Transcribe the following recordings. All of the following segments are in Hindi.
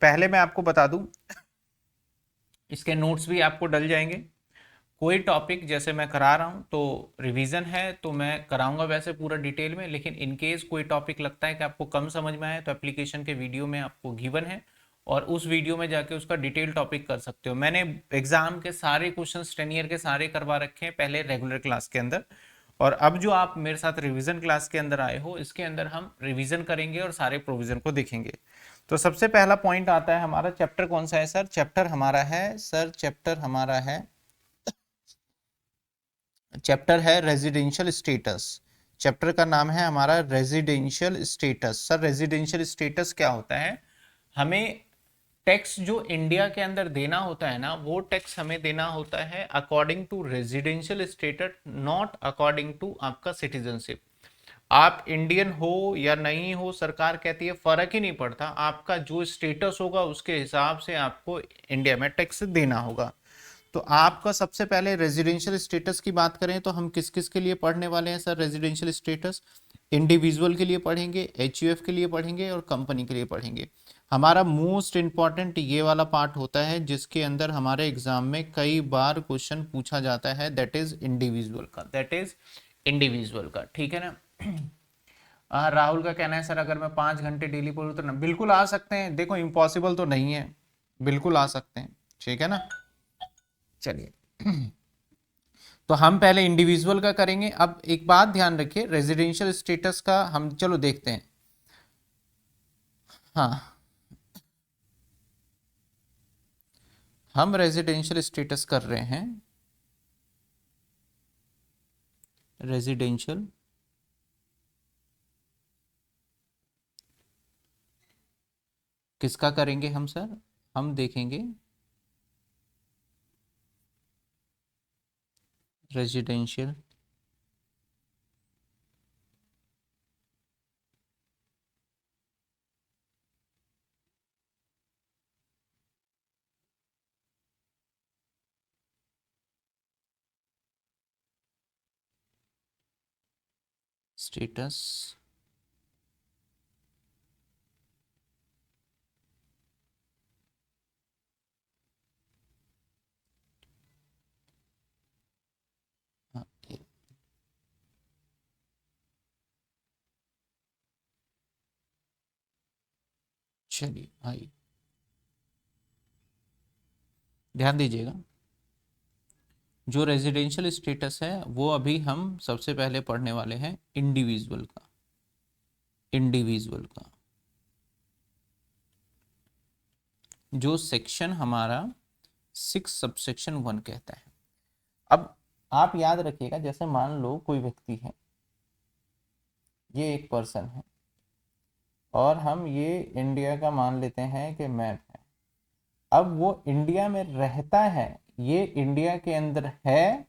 पहले मैं आपको बता दूं, इसके नोट्स भी आपको डल जाएंगे। कोई टॉपिक जैसे मैं करा रहा हूँ तो रिवीजन है तो मैं कराऊंगा वैसे पूरा डिटेल में, लेकिन इन केस कोई टॉपिक लगता है कि आपको कम समझ में आए तो एप्लीकेशन के वीडियो में आपको गिवन है, और उस वीडियो में जाके उसका डिटेल टॉपिक कर सकते हो। मैंने एग्जाम के सारे क्वेश्चन 10 ईयर के सारे करवा रखे हैं पहले रेगुलर क्लास के अंदर, और अब जो आप मेरे साथ रिवीजन क्लास के अंदर आए हो इसके अंदर हम रिवीजन करेंगे और सारे प्रोविजन को देखेंगे। तो सबसे पहला पॉइंट आता है हमारा, चैप्टर कौन सा है सर? चैप्टर हमारा है सर, चैप्टर हमारा है, चैप्टर है रेजिडेंशियल स्टेटस। चैप्टर का नाम है हमारा residential status. Sir residential status क्या होता है? हमें टैक्स जो इंडिया के अंदर देना होता है ना, वो टैक्स हमें देना होता है according to residential status, not according to आपका सिटीजनशिप। आप इंडियन हो या नहीं हो, सरकार कहती है फर्क ही नहीं पड़ता, आपका जो स्टेटस होगा उसके हिसाब से आपको इंडिया में टैक्स देना होगा। तो आपका सबसे पहले रेजिडेंशियल स्टेटस की बात करें तो हम किस किस के लिए पढ़ने वाले हैं सर? रेजिडेंशियल स्टेटस इंडिविजुअल के लिए पढ़ेंगे, एचयूएफ के लिए पढ़ेंगे और कंपनी के लिए पढ़ेंगे। हमारा मोस्ट इंपॉर्टेंट ये वाला पार्ट होता है जिसके अंदर हमारे एग्जाम में कई बार क्वेश्चन पूछा जाता है, दैट इज इंडिविजुअल का, दैट इज इंडिविजुअल का, ठीक है ना। राहुल का कहना है सर अगर मैं 5 घंटे डेली पढ़ूँ तो ना, बिल्कुल आ सकते हैं, देखो इम्पॉसिबल तो नहीं है, बिल्कुल आ सकते हैं, ठीक है ना। चलिए तो हम पहले इंडिविजुअल का करेंगे। अब एक बात ध्यान रखिए, रेजिडेंशियल स्टेटस का हम चलो देखते हैं। हाँ, हम रेजिडेंशियल स्टेटस कर रहे हैं, रेजिडेंशियल किसका करेंगे हम सर? हम देखेंगे रेजिडेंशियल स्टेटस। हाँ, चलिए आइए ध्यान दीजिएगा, जो रेजिडेंशियल स्टेटस है वो अभी हम सबसे पहले पढ़ने वाले हैं इंडिविजुअल का, इंडिविजुअल का जो सेक्शन हमारा 6 सबसेक्शन 1 कहता है। अब आप याद रखिएगा, जैसे मान लो कोई व्यक्ति है, ये एक पर्सन है, और हम ये इंडिया का मान लेते हैं कि मैप है। अब वो इंडिया में रहता है, ये इंडिया के अंदर है।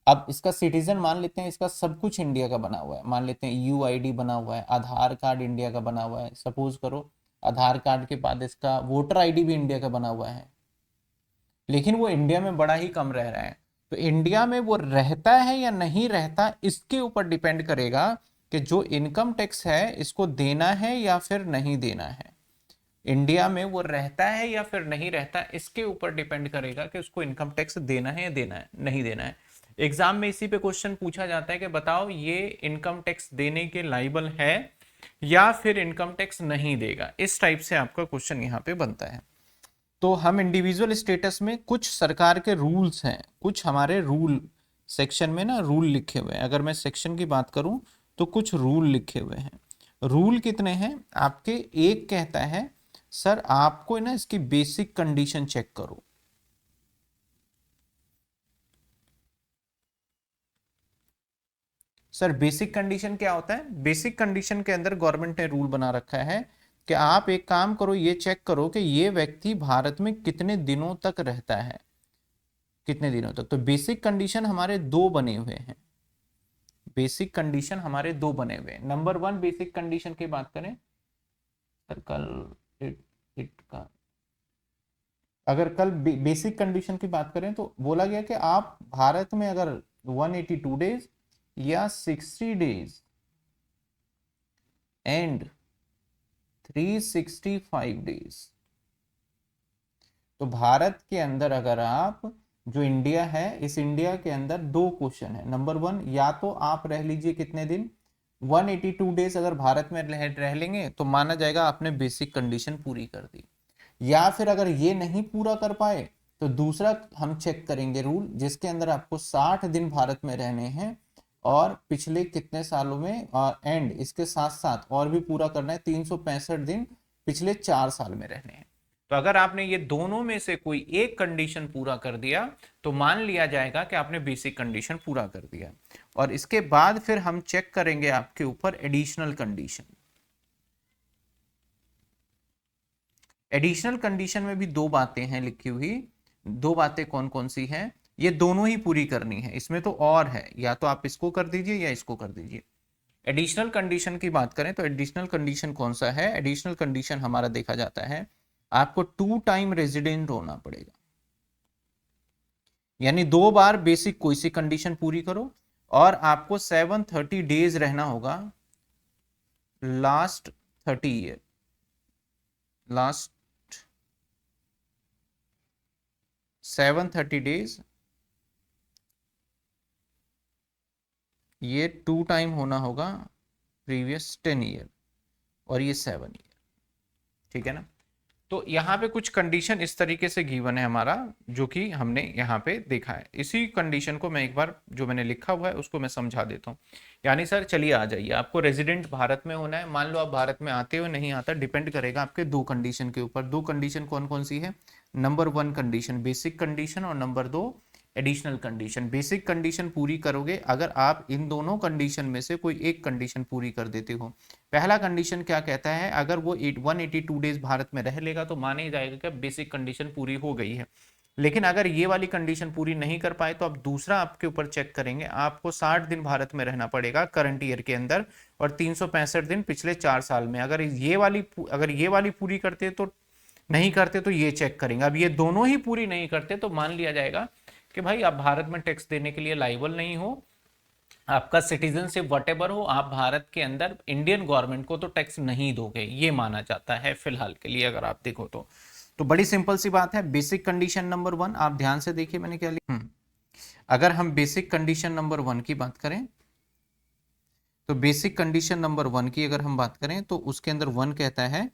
अब इसका सिटीजन मान लेते हैं, इसका सब कुछ इंडिया का बना हुआ है, मान लेते हैं यूआईडी बना हुआ है, आधार कार्ड इंडिया का बना हुआ है, सपोज करो आधार कार्ड के बाद इसका वोटर आईडी भी इंडिया का बना हुआ है, लेकिन वो इंडिया में बड़ा ही कम रह रहा है। तो इंडिया में वो रहता है या नहीं रहता, इसके ऊपर डिपेंड करेगा कि जो इनकम टैक्स है इसको देना है या फिर नहीं देना है। इंडिया में वो रहता है या फिर नहीं रहता, इसके ऊपर डिपेंड करेगा कि उसको इनकम टैक्स देना है या देना है नहीं देना है। एग्जाम में इसी पे क्वेश्चन पूछा जाता है कि बताओ ये इनकम टैक्स देने के लायबल है या फिर इनकम टैक्स नहीं देगा, इस टाइप से आपका क्वेश्चन यहाँ पे बनता है। तो हम इंडिविजुअल स्टेटस में कुछ सरकार के रूल्स हैं, कुछ हमारे रूल सेक्शन में ना रूल लिखे हुए हैं। अगर मैं सेक्शन की बात करूं तो कुछ रूल लिखे हुए हैं। रूल कितने हैं आपके? एक कहता है सर आपको ना इसकी बेसिक कंडीशन चेक करो। सर बेसिक कंडीशन क्या होता है? बेसिक कंडीशन के अंदर गवर्नमेंट ने रूल बना रखा है कि आप एक काम करो, ये चेक करो कि ये व्यक्ति भारत में कितने दिनों तक रहता है, कितने दिनों तक। तो बेसिक कंडीशन हमारे दो बने हुए हैं, बेसिक कंडीशन हमारे दो बने हुए हैं। नंबर 1 बेसिक कंडीशन की बात करें सर, कल इट का अगर कल बेसिक कंडीशन की बात करें तो बोला गया कि आप भारत में अगर 182 डेज या 60 डेज एंड 365 डेज। तो भारत के अंदर अगर आप, जो इंडिया है, इस इंडिया के अंदर दो क्वेश्चन है। नंबर वन, या तो आप रह लीजिए कितने दिन, 182 डेज अगर भारत में रह लेंगे तो माना जाएगा आपने बेसिक कंडीशन पूरी कर दी। या फिर अगर ये नहीं पूरा कर पाए तो दूसरा हम चेक करेंगे रूल, जिसके अंदर आपको 60 दिन भारत में रहने हैं और पिछले कितने सालों में, एंड इसके साथ साथ और भी पूरा करना है, 365 दिन पिछले 4 साल में रहने हैं। तो अगर आपने ये दोनों में से कोई एक कंडीशन पूरा कर दिया तो मान लिया जाएगा कि आपने बेसिक कंडीशन पूरा कर दिया। और इसके बाद फिर हम चेक करेंगे आपके ऊपर एडिशनल कंडीशन। एडिशनल कंडीशन में भी दो बातें हैं लिखी हुई। दो बातें कौन कौन सी हैं? ये दोनों ही पूरी करनी है, इसमें तो और है, या तो आप इसको कर दीजिए या इसको कर दीजिए। एडिशनल कंडीशन की बात करें तो एडिशनल कंडीशन कौन सा है? एडिशनल कंडीशन हमारा देखा जाता है आपको 2 टाइम रेजिडेंट होना पड़ेगा, यानी 2 बार बेसिक कोई सी कंडीशन पूरी करो और आपको 730 डेज रहना होगा लास्ट 30 ईयर, लास्ट 730 डेज। ये 2 टाइम होना होगा प्रीवियस 10 ईयर और ये 7 ईयर, ठीक है ना। तो यहाँ पे कुछ कंडीशन इस तरीके से गिवन है हमारा, जो कि हमने यहाँ पे देखा है। इसी कंडीशन को मैं एक बार, जो मैंने लिखा हुआ है उसको मैं समझा देता हूँ। यानी सर चलिए आ जाइए, आपको रेजिडेंट भारत में होना है। मान लो आप भारत में आते हो नहीं आता, डिपेंड करेगा आपके दो कंडीशन के ऊपर। दो कंडीशन कौन कौन सी है? नंबर 1 कंडीशन बेसिक कंडीशन और number 2 additional condition. Basic condition पूरी करोगे अगर आप इन दोनों कंडीशन में से कोई एक कंडीशन पूरी कर देते हो। पहला कंडीशन क्या कहता है? अगर वो 182 डेज भारत में रह लेगा तो माने जाएगा कि बेसिक कंडीशन पूरी हो गई है। लेकिन अगर ये वाली कंडीशन पूरी नहीं कर पाए तो आप दूसरा आपके ऊपर चेक करेंगे। आपको 60 दिन भारत में रहना पड़ेगा करंट ईयर के अंदर और 365 दिन पिछले 4 साल में। अगर ये वाली पूरी करते तो नहीं करते तो ये चेक करेंगे। अब ये दोनों ही पूरी नहीं करते तो मान लिया जाएगा कि भाई आप भारत में टैक्स देने के लिए लायबल नहीं हो, आपका सिटीजनशिप वटेवर हो, आप भारत के अंदर इंडियन गवर्नमेंट को तो टैक्स नहीं दोगे, ये माना जाता है फिलहाल के लिए अगर आप देखो तो बड़ी सिंपल सी बात है। बेसिक कंडीशन नंबर 1 आप ध्यान से देखिए मैंने क्या लिखा। अगर हम बेसिक कंडीशन नंबर 1 की बात करें तो बेसिक कंडीशन नंबर 1 की अगर हम बात करें तो उसके अंदर 1 कहता है,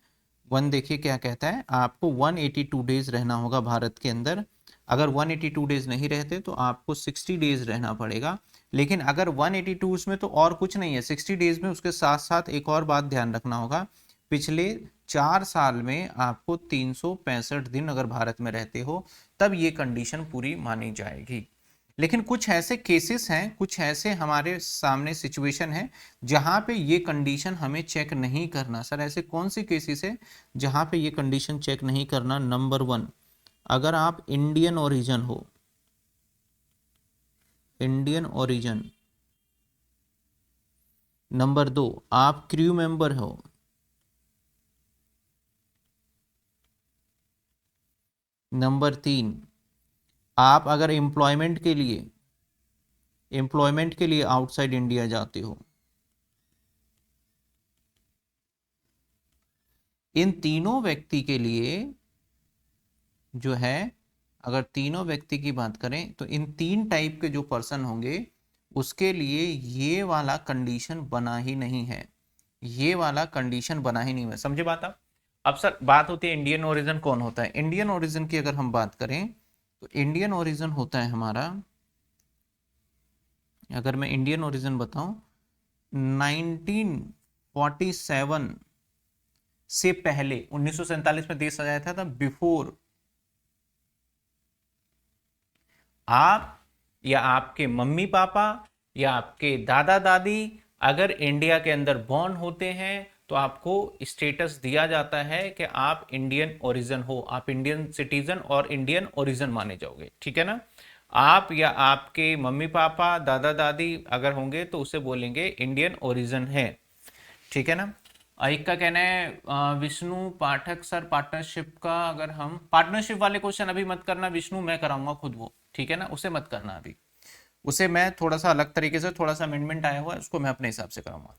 1 देखिए क्या कहता है, आपको 182 डेज रहना होगा भारत के अंदर। अगर 182 डेज नहीं रहते तो आपको 60 डेज रहना पड़ेगा। लेकिन अगर 182 में तो और कुछ नहीं है, 60 डेज में उसके साथ साथ एक और बात ध्यान रखना होगा, पिछले 4 साल में आपको 365 दिन अगर भारत में रहते हो तब ये कंडीशन पूरी मानी जाएगी। लेकिन कुछ ऐसे केसेस हैं, कुछ ऐसे हमारे सामने सिचुएशन है जहां पे ये कंडीशन हमें चेक नहीं करना। सर ऐसे कौन सी केसेस है जहां पे ये कंडीशन चेक नहीं करना? नंबर 1, अगर आप इंडियन ओरिजिन हो, इंडियन ओरिजिन। नंबर 2, आप क्रू मेंबर हो। नंबर 3, आप अगर एम्प्लॉयमेंट के लिए आउटसाइड इंडिया जाते हो। इन तीनों व्यक्ति के लिए जो है, अगर तीनों व्यक्ति की बात करें तो इन 3 टाइप के जो पर्सन होंगे उसके लिए ये वाला कंडीशन बना ही नहीं है, ये वाला कंडीशन बना ही नहीं है। समझे बात आप? अब सर बात होती है इंडियन ओरिजिन कौन होता है। इंडियन ओरिजिन की अगर हम बात करें तो इंडियन ओरिजिन होता है हमारा, अगर मैं इंडियन ओरिजिन बताऊं, 1947 से पहले, 1947 में देश आजाद था, बिफोर आप या आपके मम्मी पापा या आपके दादा दादी अगर इंडिया के अंदर बॉर्न होते हैं तो आपको स्टेटस दिया जाता है कि आप इंडियन ओरिजिन हो, आप इंडियन सिटीजन और इंडियन ओरिजिन माने जाओगे, ठीक है ना। आप या आपके मम्मी पापा दादा दादी अगर होंगे तो उसे बोलेंगे इंडियन ओरिजिन है, ठीक है ना। एक का कहना है विष्णु पाठक सर, पार्टनरशिप का अगर हम, पार्टनरशिप वाले क्वेश्चन अभी मत करना विष्णु, मैं कराऊंगा खुद वो, ठीक है ना, उसे मत करना अभी, उसे मैं थोड़ा सा अलग तरीके से, थोड़ा सा अमेंडमेंट आया हुआ है उसको मैं अपने हिसाब से कराऊंगा।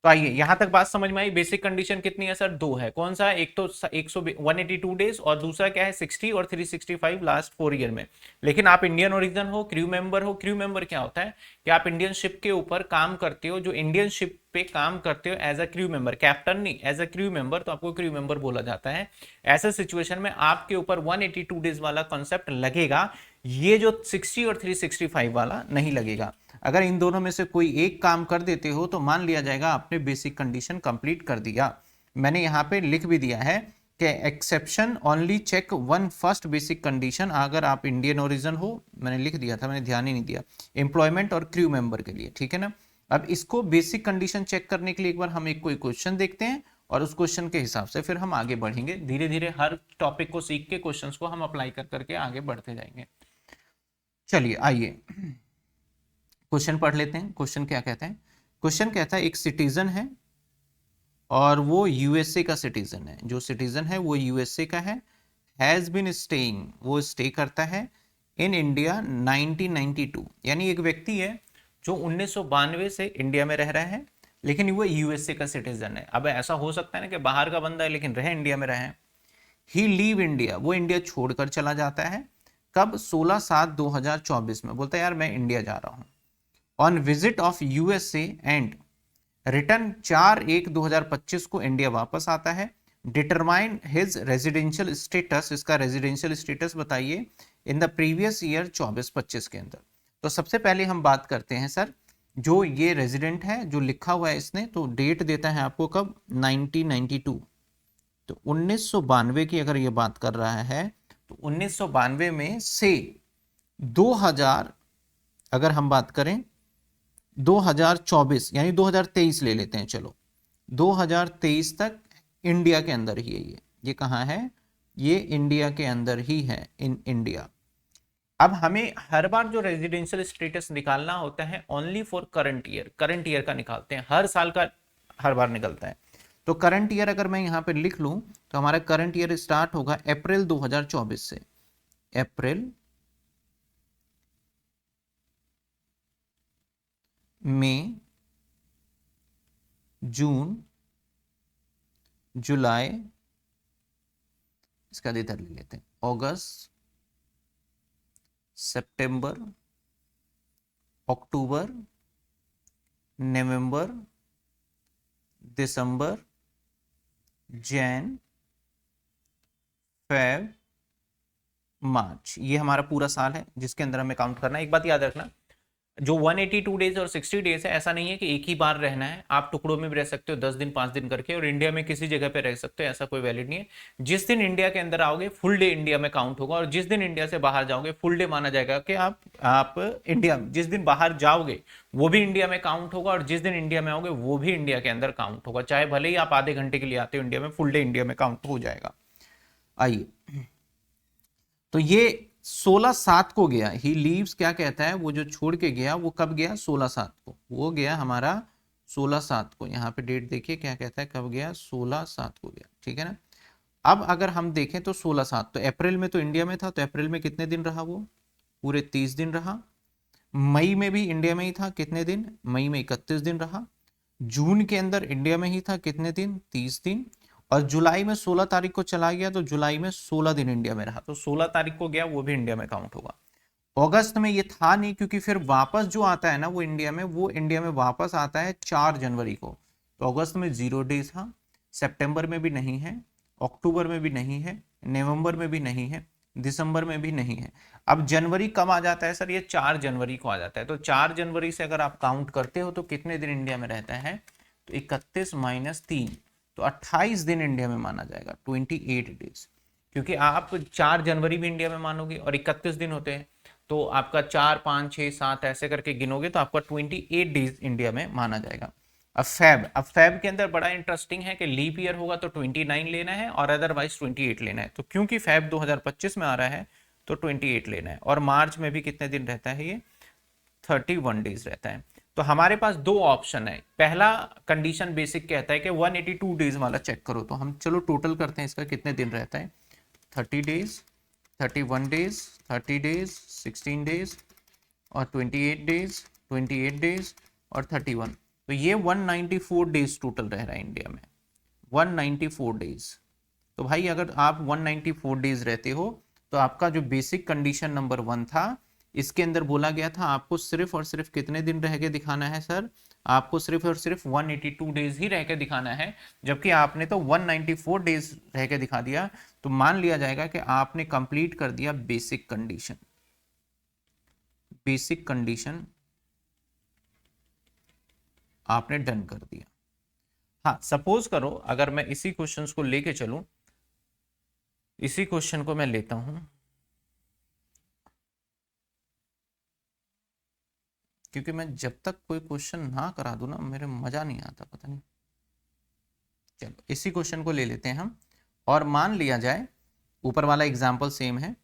तो आइए, यहां तक बात समझ में आई। बेसिक कंडीशन कितनी है सर? दो है। कौन सा? एक तो 182 डेज और दूसरा क्या है 60 और 365 लास्ट 4 ईयर में। लेकिन आप इंडियन ओरिजिन हो, क्रू मेंबर हो। क्रू मेंबर क्या होता है कि आप इंडियन शिप के ऊपर काम करते हो, जो इंडियन शिप पे काम करते हो as a crew member, captain नहीं, एज अ क्रू मेंबर, तो आपको क्रू मेंबर बोला जाता है। ऐसे सिचुएशन में आपके ऊपर 182 डेज वाला कॉन्सेप्ट लगेगा, ये जो 60 और 365 वाला नहीं लगेगा। अगर इन दोनों में से कोई एक काम कर देते हो तो मान लिया जाएगा आपने बेसिक कंडीशन कंप्लीट कर दिया। मैंने यहां पे लिख भी दिया है कि exception only check one first basic condition, अगर आप इंडियन ओरिजिन हो, मैंने लिख दिया था, मैंने ध्यान ही नहीं दिया, एम्प्लॉयमेंट और क्रू मेंबर के लिए, ठीक है ना। अब इसको बेसिक कंडीशन चेक करने के लिए एक बार हम एक कोई क्वेश्चन देखते हैं और उस क्वेश्चन के हिसाब से फिर हम आगे बढ़ेंगे। धीरे धीरे हर टॉपिक को सीख के क्वेश्चंस को हम अप्लाई कर करके आगे बढ़ते जाएंगे। चलिए आइए क्वेश्चन पढ़ लेते हैं। क्वेश्चन क्या कहता है? क्वेश्चन कहता है एक सिटीजन है और वो यूएसए का सिटीजन है। जो सिटीजन है वो यूएसए का है। हैज बीन स्टेइंग, वो स्टे करता है इन इंडिया 1992, यानी एक व्यक्ति है जो 1992 से इंडिया में रह रहा है, लेकिन वो यूएसए का सिटीजन है। अब ऐसा हो सकता है ना कि बाहर का बंदा है लेकिन रह इंडिया में रहा है। ही लीव इंडिया, वो इंडिया छोड़कर चला जाता है। कब? 16/7/2024 में। बोलता है यार मैं इंडिया जा रहा हूं। On visit of USA and return 4/1/2025 को इंडिया वापस आता है। डिटरमाइन हिज रेजिडेंशियल स्टेटस, इसका रेजिडेंशियल स्टेटस बताइए इन द प्रीवियस ईयर 24-25 के अंदर। तो सबसे पहले हम बात करते हैं सर, जो ये रेजिडेंट है जो लिखा हुआ है इसने, तो डेट देता है आपको कब? 1992। तो 1992 की अगर ये बात कर रहा है तो 1992 में से 2000, अगर हम बात करें 2024 यानी 2023 ले लेते हैं, चलो 2023 तक इंडिया के अंदर ही है ये कहाँ है? ये इंडिया के अंदर ही है, इन इंडिया। अब हमें हर बार जो रेजिडेंशियल स्टेटस निकालना होता है only for current year, current year का निकालते हैं, हर साल का हर बार निकलता है। तो करंट ईयर अगर मैं यहां पे लिख लूं तो हमारा करंट ईयर स्टार्ट होगा अप्रैल 2024 से। अप्रैल, मई, जून, जुलाई, इसका इधर ले लेते हैं, अगस्त, सितंबर, अक्टूबर, नवंबर, दिसंबर, जैन, फेब, मार्च। ये हमारा पूरा साल है जिसके अंदर हमें काउंट करना है। एक बात याद रखना, जो 182 डेज और 60 डेज है, ऐसा नहीं है कि एक ही बार रहना है, आप टुकड़ों में भी रह सकते हो 10 दिन 5 दिन करके, और इंडिया में किसी जगह पे रह सकते हो, ऐसा कोई वैलिड नहीं है। जिस दिन इंडिया के अंदर आओगे फुल डे इंडिया में काउंट होगा, और जिस दिन इंडिया से बाहर जाओगे फुल डे माना जाएगा कि आप इंडिया, जिस दिन बाहर जाओगे वो भी इंडिया में काउंट होगा, और जिस दिन इंडिया में आओगे वो भी इंडिया के अंदर काउंट होगा, चाहे भले ही आप आधे घंटे के लिए आते हो इंडिया में, फुल डे इंडिया में काउंट हो जाएगा। आइए, तो ये 16/7 को गया, ही लीव्स, क्या कहता है, वो जो छोड़ के गया वो कब गया? 16/7 को, वो गया हमारा 16/7 को। यहाँ पे डेट देखिए क्या कहता है, कब गया? 16/7 को गया, ठीक है ना। अब अगर हम देखें तो 16/7 तो अप्रैल में तो इंडिया में था, तो अप्रैल में कितने दिन रहा वो? पूरे 30 दिन रहा। मई में भी इंडिया में ही था, कितने दिन? मई में 31 दिन रहा। जून के अंदर इंडिया में ही था, कितने दिन? 30 दिन। और जुलाई में 16 तारीख को चला गया, तो जुलाई में 16 दिन इंडिया में रहा, तो 16 तारीख को गया, वो भी इंडिया में काउंट होगा। अगस्त में ये था नहीं, क्योंकि फिर वापस जो आता है ना वो इंडिया में वापस आता है 4 जनवरी को, तो अगस्त में 0 डेज था। सितंबर में भी नहीं है, अक्टूबर में भी नहीं है, नवंबर में भी नहीं है, दिसंबर में भी नहीं है। अब जनवरी कब आ जाता है सर? ये 4 जनवरी को आ जाता है। तो 4 जनवरी से अगर आप काउंट करते हो तो कितने दिन इंडिया में रहता है? तो 31 - 3, तो 28 दिन इंडिया में माना जाएगा, 28 डेज। क्योंकि आप 4 जनवरी भी इंडिया में मानोगे और 31 दिन होते हैं, तो आपका 4, 5, 6, 7 ऐसे करके गिनोगे तो आपका 28 डेज इंडिया में माना जाएगा। अब फैब के अंदर बड़ा इंटरेस्टिंग है कि लीप ईयर होगा तो 29 लेना है और अदरवाइज 28 लेना है। तो क्योंकि फैब 2025 में आ रहा है तो 28 लेना है। और मार्च में भी कितने दिन रहता है ये? 31 डेज रहता है। तो हमारे पास दो ऑप्शन है। पहला कंडीशन बेसिक कहता है कि 182 डेज वाला चेक करो, तो हम चलो टोटल करते हैं इसका कितने दिन रहता है। 30 डेज, 31 डेज, 30 डेज, 16 डेज और 28 डेज, 28 डेज और 31। तो ये 194 डेज टोटल रह रहा है इंडिया में, 194 डेज। तो भाई अगर आप 194 डेज रहते हो तो आपका जो बेसिक कंडीशन नंबर 1 था, इसके अंदर बोला गया था आपको सिर्फ और सिर्फ कितने दिन रह के दिखाना है सर, आपको सिर्फ और सिर्फ 182 डेज ही रह के दिखाना है, जबकि आपने तो 194 डेज रह के दिखा दिया। तो मान लिया जाएगा कि आपने कंप्लीट कर दिया बेसिक कंडीशन, बेसिक कंडीशन आपने डन कर दिया। हाँ, सपोज करो अगर मैं इसी क्वेश्चंस को लेके चलूं, इसी क्वेश्चन को मैं लेता हूं, क्योंकि मैं जब तक कोई क्वेश्चन ना करा दूं ना मेरे मजा नहीं आता, पता नहीं। चलो इसी क्वेश्चन को ले लेते हैं हम, और मान लिया जाए ऊपर वाला एग्जाम्पल सेम है,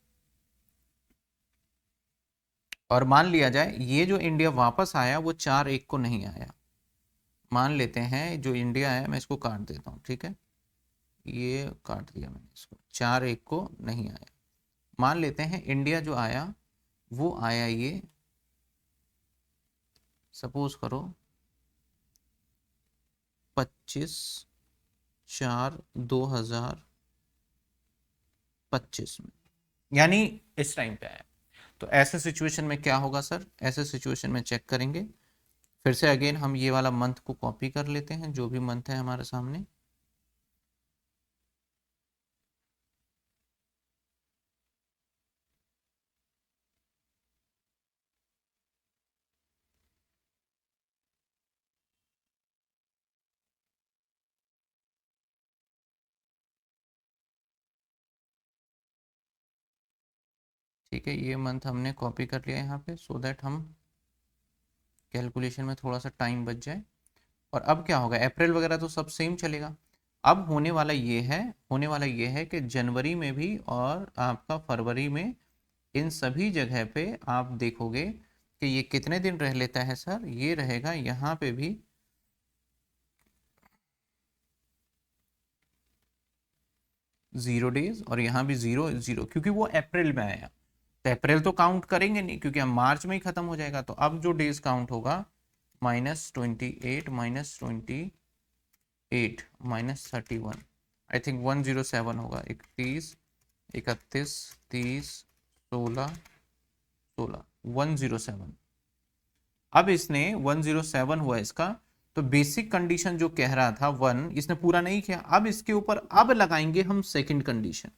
और मान लिया जाए ये जो इंडिया वापस आया वो 4-1 को नहीं आया। मान लेते हैं जो इंडिया है, मैं इसको काट देता हूँ, ठीक है, ये काट दिया मैंने इसको, 4-1 को नहीं आया। मान लेते हैं इंडिया जो आया वो आया ये, सपोज करो 25/4/2025 में, यानी इस टाइम पे आया। तो ऐसे सिचुएशन में क्या होगा सर, ऐसे सिचुएशन में चेक करेंगे फिर से अगेन, हम ये वाला मंथ को कॉपी कर लेते हैं जो भी मंथ है हमारे सामने, ठीक है, ये मंथ हमने कॉपी कर लिया यहाँ पे, सो दैट हम कैलकुलेशन में थोड़ा सा टाइम बच जाए। और अब क्या होगा, अप्रैल वगैरह तो सब सेम चलेगा। अब होने वाला ये है, होने वाला ये है कि जनवरी में भी और आपका फरवरी में, इन सभी जगह पे आप देखोगे कि ये कितने दिन रह लेता है सर, ये रहेगा यहाँ पे भी 0 डेज, और यहाँ भी 0 0, क्योंकि वो अप्रैल में आया। तो अप्रैल तो काउंट करेंगे नहीं क्योंकि हम मार्च में ही खत्म हो जाएगा। तो अब जो डेज काउंट होगा -28 -28 -31, आई थिंक 107 होगा, 31 31 30 16 16 107। अब इसने 107 हुआ इसका, तो बेसिक कंडीशन जो कह रहा था 1, इसने पूरा नहीं किया। अब इसके ऊपर अब लगाएंगे हम सेकंड कंडीशन।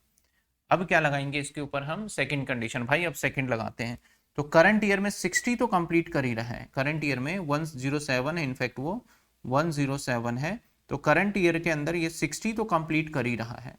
अब क्या लगाएंगे इसके ऊपर हम, सेकंड कंडीशन। भाई अब सेकंड लगाते हैं। तो करंट ईयर में 60 तो कंप्लीट कर ही रहा है, करंट ईयर में 107 है, इनफैक्ट वो 107 है। तो करंट ईयर के अंदर ये 60 तो कंप्लीट कर ही रहा है।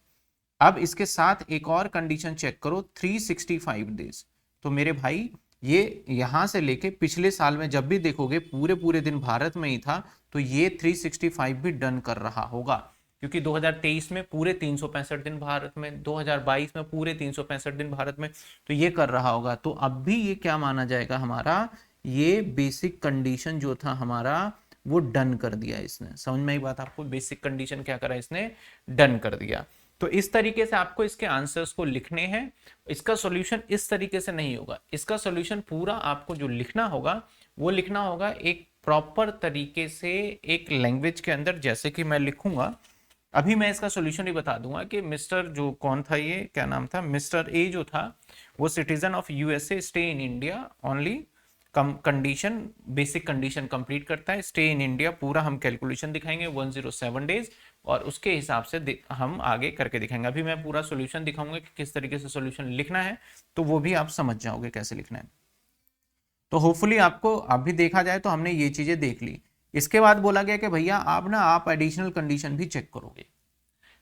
अब इसके साथ एक और कंडीशन चेक करो, 365 डेज। तो मेरे भाई ये यहां से लेके पिछले साल में जब भी देखोगे पूरे पूरे दिन भारत में ही था, तो ये 365 भी डन कर रहा होगा, क्योंकि 2023 में पूरे 365 दिन भारत में, 2022 में पूरे 365 दिन भारत में, तो ये कर रहा होगा। तो अब भी ये क्या माना जाएगा हमारा, ये बेसिक कंडीशन जो था हमारा वो डन कर दिया इसने। समझ में आई बात आपको, बेसिक कंडीशन क्या करा इसने, डन कर दिया। तो इस तरीके से आपको इसके आंसर्स को लिखने हैं। इसका सॉल्यूशन इस तरीके से नहीं होगा, इसका सॉल्यूशन पूरा आपको जो लिखना होगा वो लिखना होगा एक प्रॉपर तरीके से, एक लैंग्वेज के अंदर। जैसे कि मैं लिखूंगा, अभी मैं इसका सॉल्यूशन ही बता दूंगा कि मिस्टर जो कौन था, ये क्या नाम था, मिस्टर ए जो था वो citizen of USA, stay in India only, condition basic condition complete करता है, स्टे इन इंडिया, पूरा हम कैलकुलेशन दिखाएंगे 107 डेज, और उसके हिसाब से हम आगे करके दिखाएंगे। अभी मैं पूरा सॉल्यूशन दिखाऊंगा कि किस तरीके से सॉल्यूशन लिखना है, तो वो भी आप समझ जाओगे कैसे लिखना है। तो होपफुली आपको अभी देखा जाए तो हमने ये चीजें देख ली। इसके बाद बोला गया कि भैया आप ना आप एडिशनल कंडीशन भी चेक करोगे,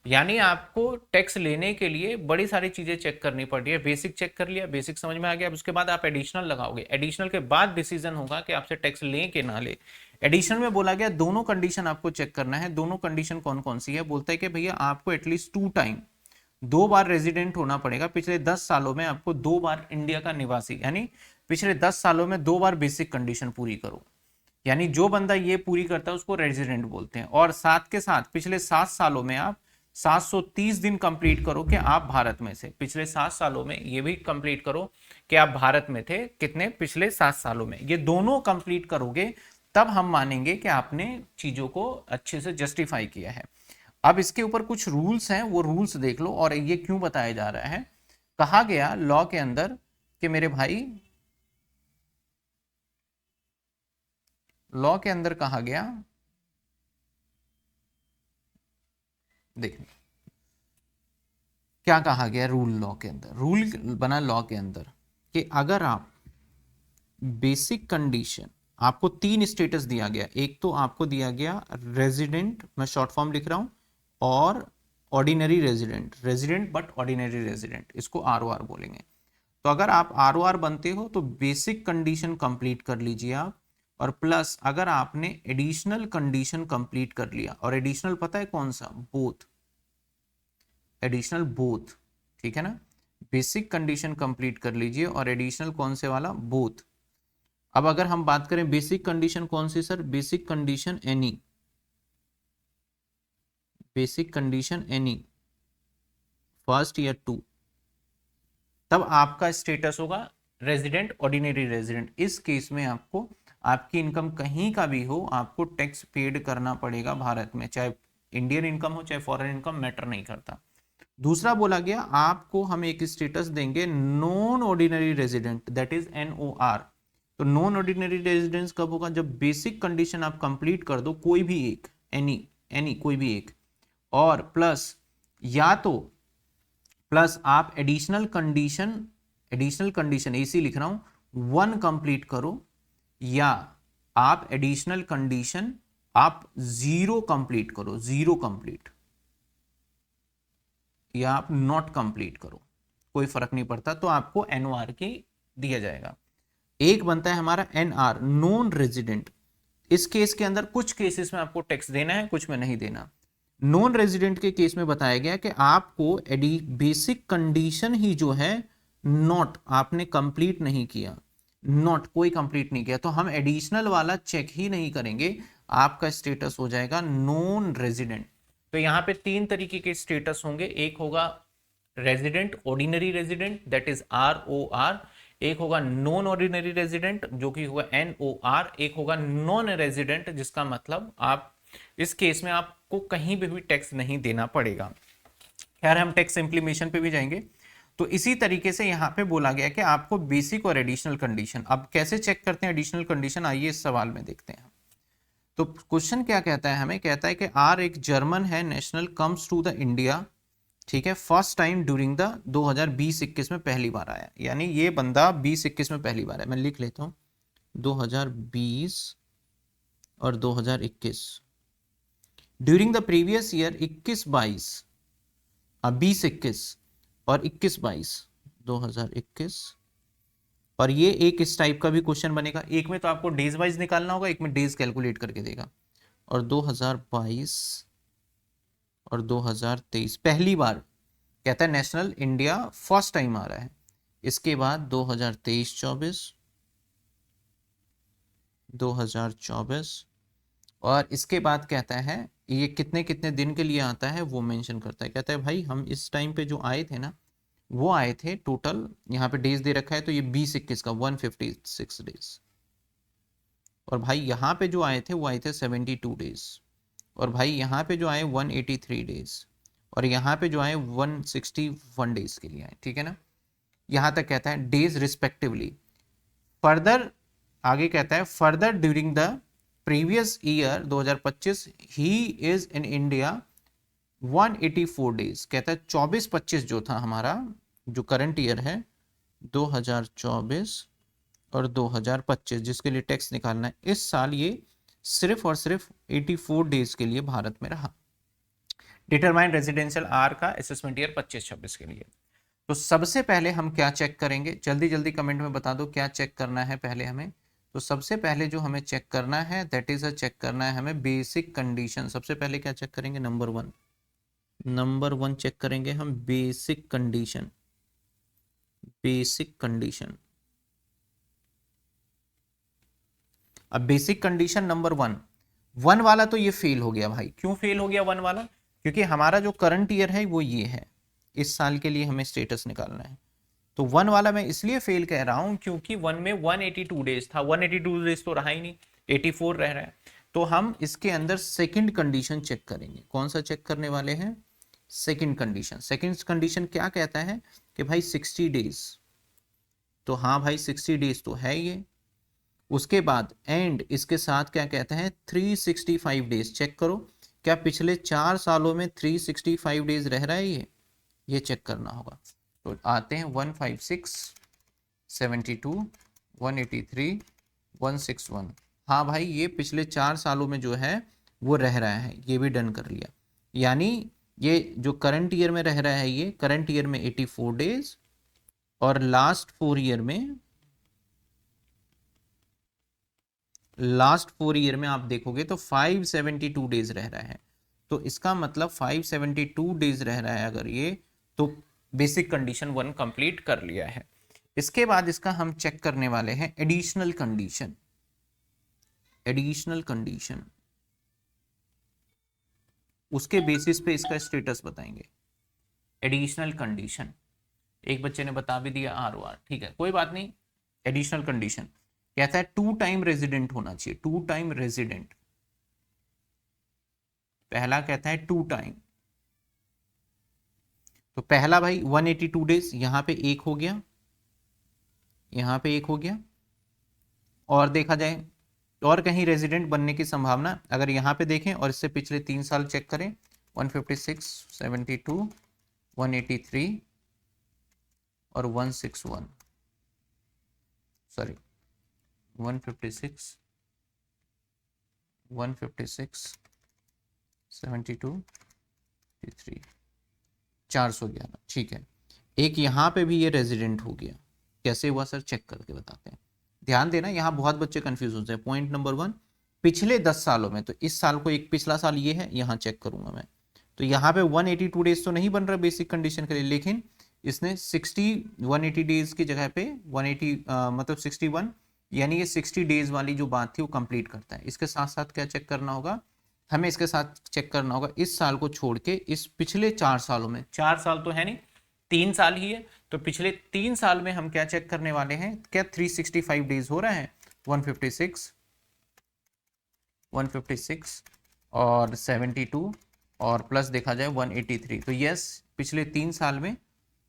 यानी आपको टैक्स लेने के लिए बड़ी सारी चीजें चेक करनी पड़ रही है। बेसिक चेक कर लिया, बेसिक समझ में आ गया, अब उसके बाद आप एडिशनल लगाओगे, एडिशनल के बाद डिसीजन होगा कि आपसे टैक्स लें कि ना ले। एडिशनल में बोला गया दोनों कंडीशन आपको चेक करना है। दोनों कंडीशन कौन कौन सी है, बोलता है कि भैया आपको एटलीस्ट 2 टाइम, 2 बार रेजिडेंट होना पड़ेगा पिछले 10 सालों में, आपको 2 बार इंडिया का निवासी, यानी पिछले 10 सालों में 2 बार बेसिक कंडीशन पूरी करो, यानी जो बंदा ये पूरी करता है उसको रेजिडेंट बोलते हैं। और साथ के साथ पिछले 7 सालों में आप 730 दिन कंप्लीट करो कि आप भारत में से, पिछले 7 सालों में ये भी कंप्लीट करो कि आप भारत में थे कितने, पिछले 7 सालों में। ये दोनों कंप्लीट करोगे तब हम मानेंगे कि आपने चीजों को अच्छे से जस्टिफाई किया है। अब इसके ऊपर कुछ रूल्स हैं, वो रूल्स देख लो। और ये क्यों बताया जा रहा है, कहा गया लॉ के अंदर कि मेरे भाई, लॉ के अंदर कहा गया, देख क्या कहा गया रूल, लॉ के अंदर रूल बना लॉ के अंदर कि अगर आप बेसिक कंडीशन, आपको 3 स्टेटस दिया गया, एक तो आपको दिया गया रेजिडेंट, मैं शॉर्ट फॉर्म लिख रहा हूं, और ordinary resident, resident but ordinary resident, इसको आरओआर बोलेंगे। तो अगर आप आरओआर बनते हो तो बेसिक कंडीशन कंप्लीट कर लीजिए आप, और प्लस अगर आपने एडिशनल कंडीशन कंप्लीट कर लिया, और एडिशनल पता है कौन सा, बोथ, एडिशनल बोथ, ठीक है ना। बेसिक कंडीशन कंप्लीट कर लीजिए और एडिशनल कौन से वाला, बोथ। अब अगर हम बात करें बेसिक कंडीशन कौन सी sir, basic condition any, basic condition any first या 2, तब आपका स्टेटस होगा रेजिडेंट, ऑर्डिनरी रेजिडेंट। इस केस में आपको आपकी इनकम कहीं का भी हो, आपको टैक्स पेड करना पड़ेगा भारत में, चाहे इंडियन इनकम हो चाहे फॉरेन इनकम, मैटर नहीं करता। दूसरा बोला गया आपको हम एक स्टेटस देंगे non ordinary resident, that is NOR। तो नॉन ऑर्डिनरी रेजिडेंस कब होगा, जब बेसिक कंडीशन आप कंप्लीट कर दो, कोई भी एक, एनी कोई भी एक, और प्लस या तो प्लस आप एडिशनल कंडीशन इसी लिख रहा हूं 1 कंप्लीट करो, या आप एडिशनल कंडीशन आप 0 कंप्लीट करो, 0 कंप्लीट, या आप नॉट कंप्लीट करो, कोई फर्क नहीं पड़ता, तो आपको NOR की दिया जाएगा। एक बनता है हमारा NR, नॉन रेजिडेंट। इस केस के अंदर कुछ केसेस में आपको टैक्स देना है, कुछ में नहीं देना। नॉन रेजिडेंट के केस में बताया गया कि आपको बेसिक कंडीशन ही जो है नॉट, आपने कंप्लीट नहीं किया, नॉट कोई कंप्लीट नहीं किया, तो हम एडिशनल वाला चेक ही नहीं करेंगे, आपका स्टेटस हो जाएगा नॉन रेजिडेंट। तो यहां पे 3 तरीके के स्टेटस होंगे, एक होगा resident, ordinary resident, that is ROR, एक होगा नॉन ऑर्डिनरी रेजिडेंट जो कि होगा NOR, एक होगा नॉन रेजिडेंट जिसका मतलब आप इस केस में आपको कहीं पे भी टैक्स नहीं देना पड़ेगा। खैर हम टैक्स इंप्लीमेशन पे भी जाएंगे। तो इसी तरीके से यहां पे बोला गया कि आपको बेसिक और एडिशनल कंडीशन, अब कैसे चेक करते हैं एडिशनल कंडीशन, आइए इस सवाल में देखते हैं। तो क्वेश्चन क्या कहता है, हमें कहता है कि आर एक जर्मन है, national, comes to the India, ठीक है, फर्स्ट टाइम ड्यूरिंग द 2020-21 में पहली बार आया, यानी ये बंदा 20-21 में पहली बार है। मैं लिख लेता हूं 2020 और 2021, ड्यूरिंग द प्रीवियस ईयर 21-22, 20-21 और 21-22, 2021, और ये एक इस टाइप का भी क्वेश्चन बनेगा, एक में तो आपको डेज वाइज निकालना होगा, एक में डेज कैलकुलेट करके देगा। और 2022 और 2023 पहली बार कहता है नेशनल इंडिया फर्स्ट टाइम आ रहा है। इसके बाद 2023-24, 2024, और इसके बाद कहता है ये कितने कितने दिन के लिए आता है वो मेंशन करता है। कहता है भाई हम इस टाइम पे जो आए थे ना, वो आए थे टोटल, यहाँ पे डेज दे रखा है तो ये 20-21 का 156 डेज, और भाई यहाँ पे जो आए थे वो आए थे 72 डेज, और भाई यहाँ पे जो आए 183 डेज, और यहाँ पे जो आए 161 डेज के लिए आए, ठीक है ना। यहाँ तक कहता है डेज रिस्पेक्टिवली। फर्दर आगे कहता है further during the previous year 2025 he is in India 184 days. कहता है 24-25 जो था हमारा, जो करंट ईयर है 2024 और 2025 जिसके लिए टैक्स निकालना है, इस साल ये सिर्फ और सिर्फ 84 डेज के लिए भारत में रहा। डिटरमाइन रेजिडेंशियल आर का असेसमेंट ईयर 25-26 के लिए। तो सबसे पहले हम क्या चेक करेंगे, जल्दी जल्दी कमेंट में बता दो क्या चेक करना है पहले हमें। तो सबसे पहले जो हमें चेक करना है दैट इज चेक करना है हमें बेसिक कंडीशन। सबसे पहले क्या चेक करेंगे, नंबर वन चेक करेंगे हम बेसिक कंडीशन, बेसिक कंडीशन। अब बेसिक कंडीशन नंबर वन वाला तो ये फेल हो गया भाई। क्यों फेल हो गया वन वाला, क्योंकि हमारा जो करंट ईयर है वो ये है, इस साल के लिए हमें स्टेटस निकालना है। तो वन वाला मैं इसलिए फेल कह रहा हूं क्योंकि वन में 182 डेज था, 182 डेज तो रहा ही नहीं, 84 रह रहा है। तो हम इसके अंदर सेकंड कंडीशन चेक करेंगे। कौन सा चेक करने वाले हैं? Second condition. सेकंड कंडीशन क्या कहता है कि भाई 60 डेज, तो हाँ भाई 60 डेज तो है ये। उसके बाद एंड इसके साथ क्या कहता है? 365 डेज। चेक करो क्या पिछले 4 सालों में 365 डेज रह रहा है ये चेक करना होगा। तो आते हैं 156, 72, 183, 161। हाँ भाई ये पिछले 4 सालों में जो है वो रह रहा है, ये भी डन कर लिया। यानी ये जो करंट ईयर में रह रहा है, ये करंट ईयर में 84 डेज और लास्ट 4 ईयर में आप देखोगे तो 572 डेज रह रहा है। तो इसका मतलब 572 डेज रह रहा है अगर ये, तो बेसिक कंडीशन 1 कंप्लीट कर लिया है। इसके बाद इसका हम चेक करने वाले हैं एडिशनल कंडीशन। एडिशनल कंडीशन उसके बेसिस पे इसका स्टेटस बताएंगे। एडिशनल कंडीशन एक बच्चे ने बता भी दिया ROR, ठीक है कोई बात नहीं। एडिशनल कंडीशन कहता है 2 टाइम रेजिडेंट होना चाहिए। 2 टाइम रेजिडेंट, पहला कहता है 2 टाइम। तो पहला भाई 182 डेज, यहां पे एक हो गया, यहां पे एक हो गया। और देखा जाए और कहीं रेजिडेंट बनने की संभावना, अगर यहां पे देखें और इससे पिछले 3 साल चेक करें, 156, 72, 183 और 161, सॉरी 156, 156, 72, 3, 411, ठीक है। एक यहाँ पे भी ये रेजिडेंट हो गया, कैसे हुआ सर? चेक करके बताते हैं। ध्यान देना, यहाँ बहुत बच्चे कंफ्यूज होते हैं। पॉइंट नंबर 1, पिछले 10 सालों में, तो इस साल को एक पिछला साल ये है, यहाँ चेक करूंगा मैं। तो यहाँ पे 182 डेज तो नहीं बन रहा बेसिक कंडीशन के लिए, लेकिन इसने 180 डेज की जगह पे 180 मतलब 61, यानी ये 60 डेज वाली जो बात थी वो कंप्लीट करता है। इसके साथ साथ क्या चेक करना होगा हमें? इसके साथ चेक करना होगा इस साल को छोड़ के इस पिछले 4 सालों में, 4 साल तो है नहीं, 3 साल ही है, तो पिछले 3 साल में हम क्या चेक करने वाले हैं? क्या 365 डेज हो रहा है? 156, 156 और 72 और प्लस देखा जाए 183। तो यस पिछले 3 साल में,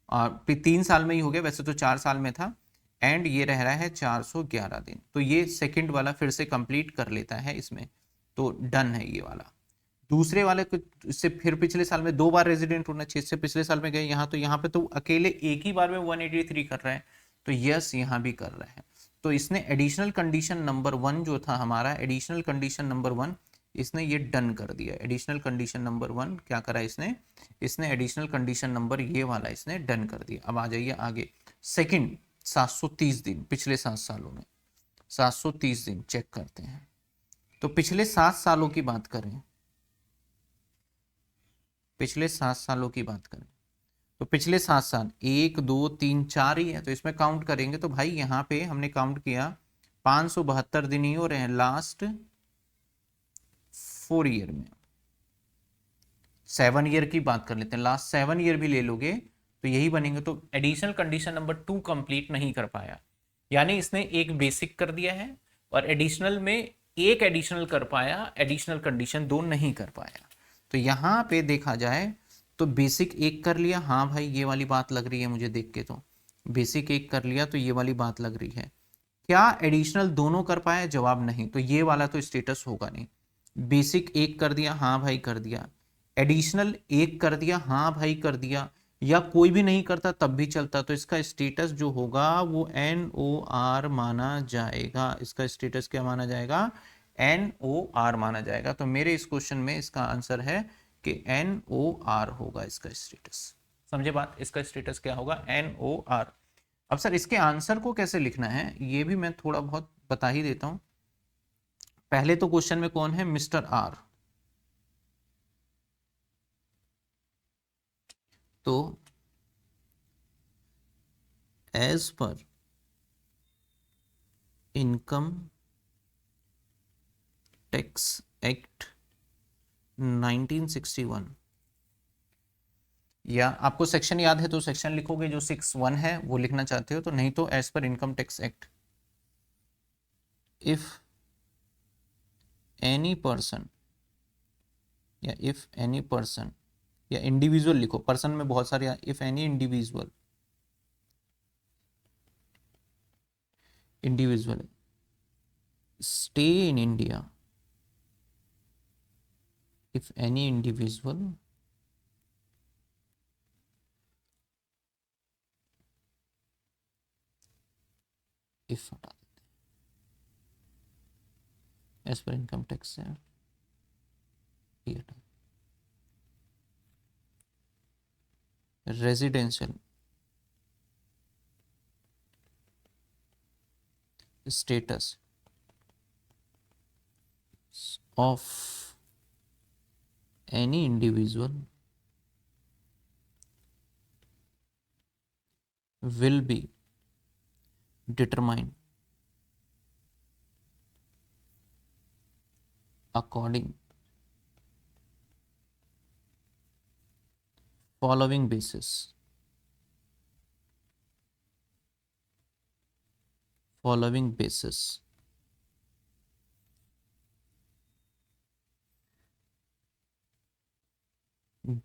3 साल में ही हो गया, वैसे तो 4 साल में था। एंड ये रह रहा है 411 दिन। तो ये सेकंड वाला फिर से कंप्लीट कर लेता है इसमें, तो डन है ये वाला। दूसरे वाले को इससे फिर पिछले साल में 2 बार रेजिडेंट होना चाहिए, इससे पिछले साल में गए यहाँ, तो यहाँ पे तो अकेले एक ही बार में 183 कर रहा है, तो यस यहाँ भी कर रहा है। तो इसने एडिशनल कंडीशन नंबर 1 जो था हमारा, एडिशनल कंडीशन नंबर 1 इसने ये डन कर दिया। एडिशनल कंडीशन नंबर 1 क्या करा इसने एडिशनल कंडीशन नंबर ये वाला इसने डन कर दिया। अब आ जाइए आगे। सेकंड 730 दिन पिछले 7 सालों में, 730 दिन चेक करते हैं। तो पिछले 7 सालों की बात करें, पिछले 7 सालों की बात करें तो पिछले 7 साल 1 2 3 4 ही है, तो इसमें काउंट करेंगे तो भाई यहाँ पे हमने काउंट किया 572 दिन ही हो रहे हैं लास्ट 4 ईयर में। 7 ईयर की बात कर लेते हैं, लास्ट 7 ईयर भी ले लोगे तो यही बनेंगे। तो एडिशनल कंडीशन नंबर 2 कंप्लीट नहीं कर पाया, यानी इसने एक बेसिक कर दिया है और एडिशनल में एक एडिशनल कर पाया, एडिशनल कंडीशन 2 नहीं कर पाया। तो यहाँ पे देखा जाए तो बेसिक एक कर लिया, हाँ भाई ये वाली बात लग रही है मुझे देख के, तो बेसिक एक कर लिया तो ये वाली बात लग रही है। क्या एडिशनल दोनों कर पाया? जवाब नहीं, तो ये वाला तो स्टेटस होगा नहीं। बेसिक एक कर दिया, हाँ भाई कर दिया। एडिशनल एक कर दिया, हाँ भाई कर दिया, या कोई भी नहीं करता तब भी चलता, तो इसका स्टेटस जो होगा वो NOR माना जाएगा। इसका स्टेटस क्या माना जाएगा? NOR माना जाएगा। तो मेरे इस क्वेश्चन में इसका आंसर है कि NOR होगा इसका स्टेटस। समझे बात? इसका स्टेटस क्या होगा? NOR। अब सर इसके आंसर को कैसे लिखना है ये भी मैं थोड़ा बहुत बता ही देता हूं। पहले तो क्वेश्चन में कौन है? Mister R। तो as per income tax act 1961, या आपको सेक्शन याद है तो सेक्शन लिखोगे, जो 61 है वो लिखना चाहते हो तो, नहीं तो as per income tax act. If any person, या इफ एनी पर्सन, या इंडिविजुअल लिखो, पर्सन में बहुत सारे, if any individual, individual stay in India, if any individual if हटा देते हैं, एज पर इनकम टैक्स है ये हटा, residential status of any individual will be determined according following basis, following basis.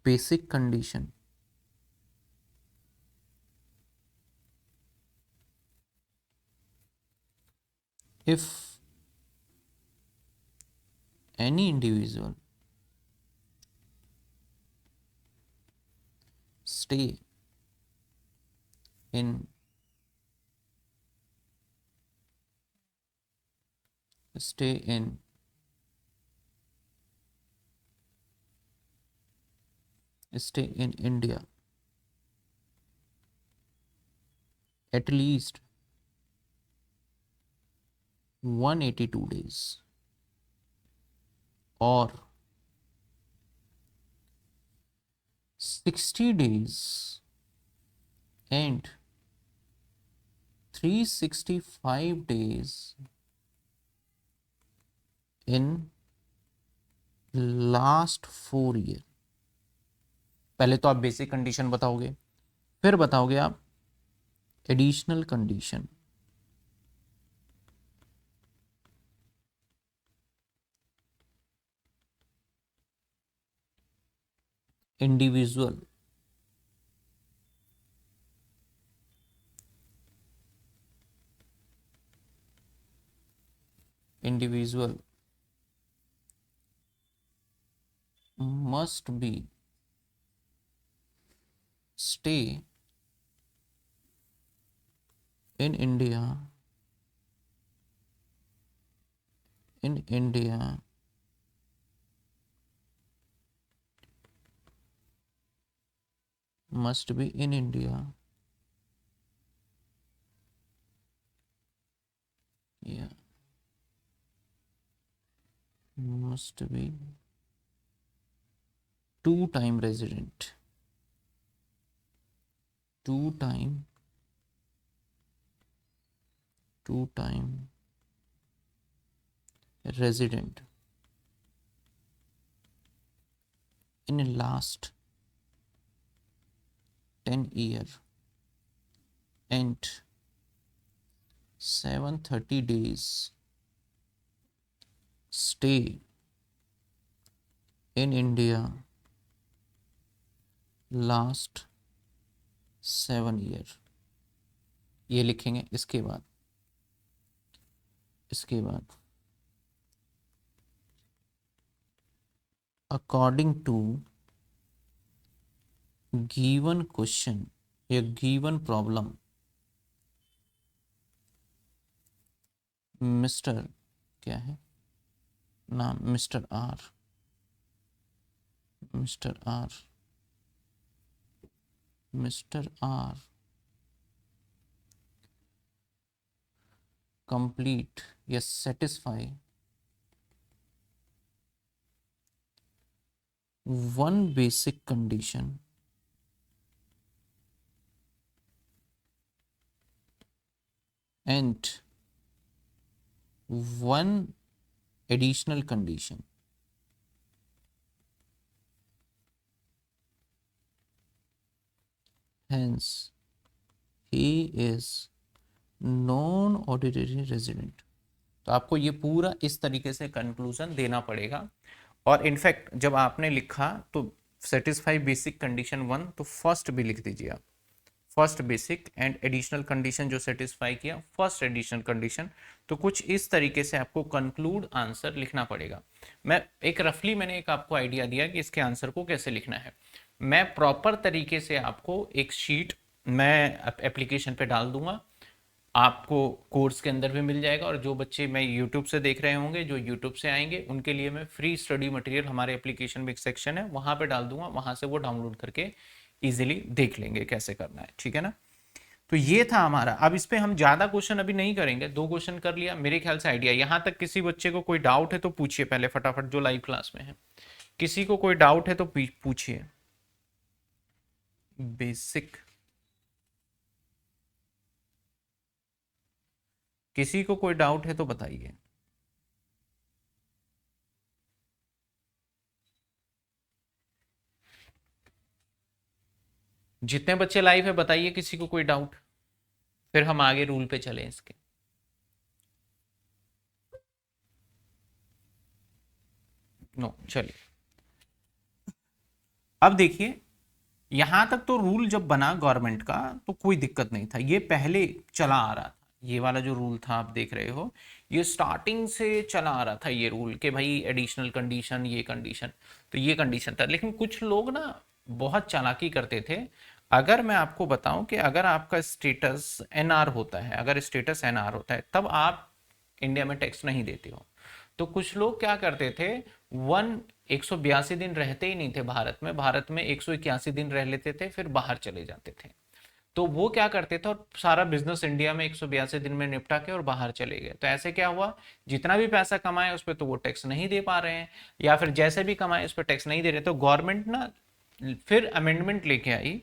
Basic condition, if any individual stay in stay in stay in India at least 182 days or 60 days and 365 days in last 4 year. पहले तो आप बेसिक कंडीशन बताओगे, फिर बताओगे आप additional condition. Individual individual must be stay in India must be in India, yeah, must be 2-time resident, 2-time resident in last 10 year and 730 days stay in India last 7 year. ये लिखेंगे। इसके बाद अकॉर्डिंग टू गिवन क्वेश्चन या गिवन प्रॉब्लम, मिस्टर क्या है नाम, मिस्टर आर complete या satisfy one basic condition and one additional condition, hence he is non-ordinary resident। तो आपको ये पूरा इस तरीके से कंक्लूजन देना पड़ेगा। और इनफैक्ट जब आपने लिखा तो सेटिस्फाई बेसिक कंडीशन 1, तो फर्स्ट भी लिख दीजिए आप, first basic and additional condition जो सेटिस्फाई किया, फर्स्ट एडिशनल कंडीशन। तो कुछ इस तरीके से आपको कंक्लूड आंसर लिखना पड़ेगा। मैंने एक आपको आइडिया दिया कि इसके आंसर को कैसे लिखना है। मैं प्रॉपर तरीके से आपको एक शीट मैं एप्लीकेशन पे डाल दूंगा, आपको कोर्स के अंदर भी मिल जाएगा। और जो बच्चे मैं यूट्यूब से देख रहे होंगे, जो यूट्यूब से आएंगे, उनके लिए मैं फ्री स्टडी मटेरियल हमारे एप्लीकेशन में एक सेक्शन है वहां पे डाल दूंगा, वहां से वो डाउनलोड करके इजीली देख लेंगे कैसे करना है, ठीक है ना। तो ये था हमारा। अब इस पे हम ज्यादा क्वेश्चन अभी नहीं करेंगे, 2 क्वेश्चन कर लिया मेरे ख्याल से आइडिया। यहां तक किसी बच्चे को कोई डाउट है तो पूछिए पहले फटाफट, जो लाइव क्लास में है। किसी को कोई डाउट है तो पूछिए। बेसिक, किसी को कोई डाउट है तो बताइए। जितने बच्चे लाइव है बताइए किसी को कोई डाउट, फिर हम आगे रूल पे चले इसके। नो, चलिए। अब देखिए, यहां तक तो रूल जब बना गवर्नमेंट का तो कोई दिक्कत नहीं था, ये पहले चला आ रहा था। ये वाला जो रूल था आप देख रहे हो, ये स्टार्टिंग से चला आ रहा था ये रूल कि भाई एडिशनल कंडीशन, ये कंडीशन, तो ये कंडीशन था। लेकिन कुछ लोग ना बहुत चालाकी करते थे। अगर मैं आपको बताऊं कि अगर आपका स्टेटस एनआर होता है, अगर स्टेटस एनआर होता है तब आप इंडिया में टैक्स नहीं देते हो। तो कुछ लोग क्या करते थे, 182 दिन रहते ही नहीं थे भारत में, 181 दिन रह लेते थे, फिर बाहर चले जाते थे। तो वो क्या करते थे और सारा बिजनेस इंडिया में 182 दिन में निपटा के और बाहर चले गए। तो ऐसे क्या हुआ, जितना भी पैसा कमाए उस पर तो वो टैक्स नहीं दे पा रहे हैं, या फिर जैसे भी कमाए उस पर टैक्स नहीं दे रहे। तो गवर्नमेंट ना फिर अमेंडमेंट लेके आई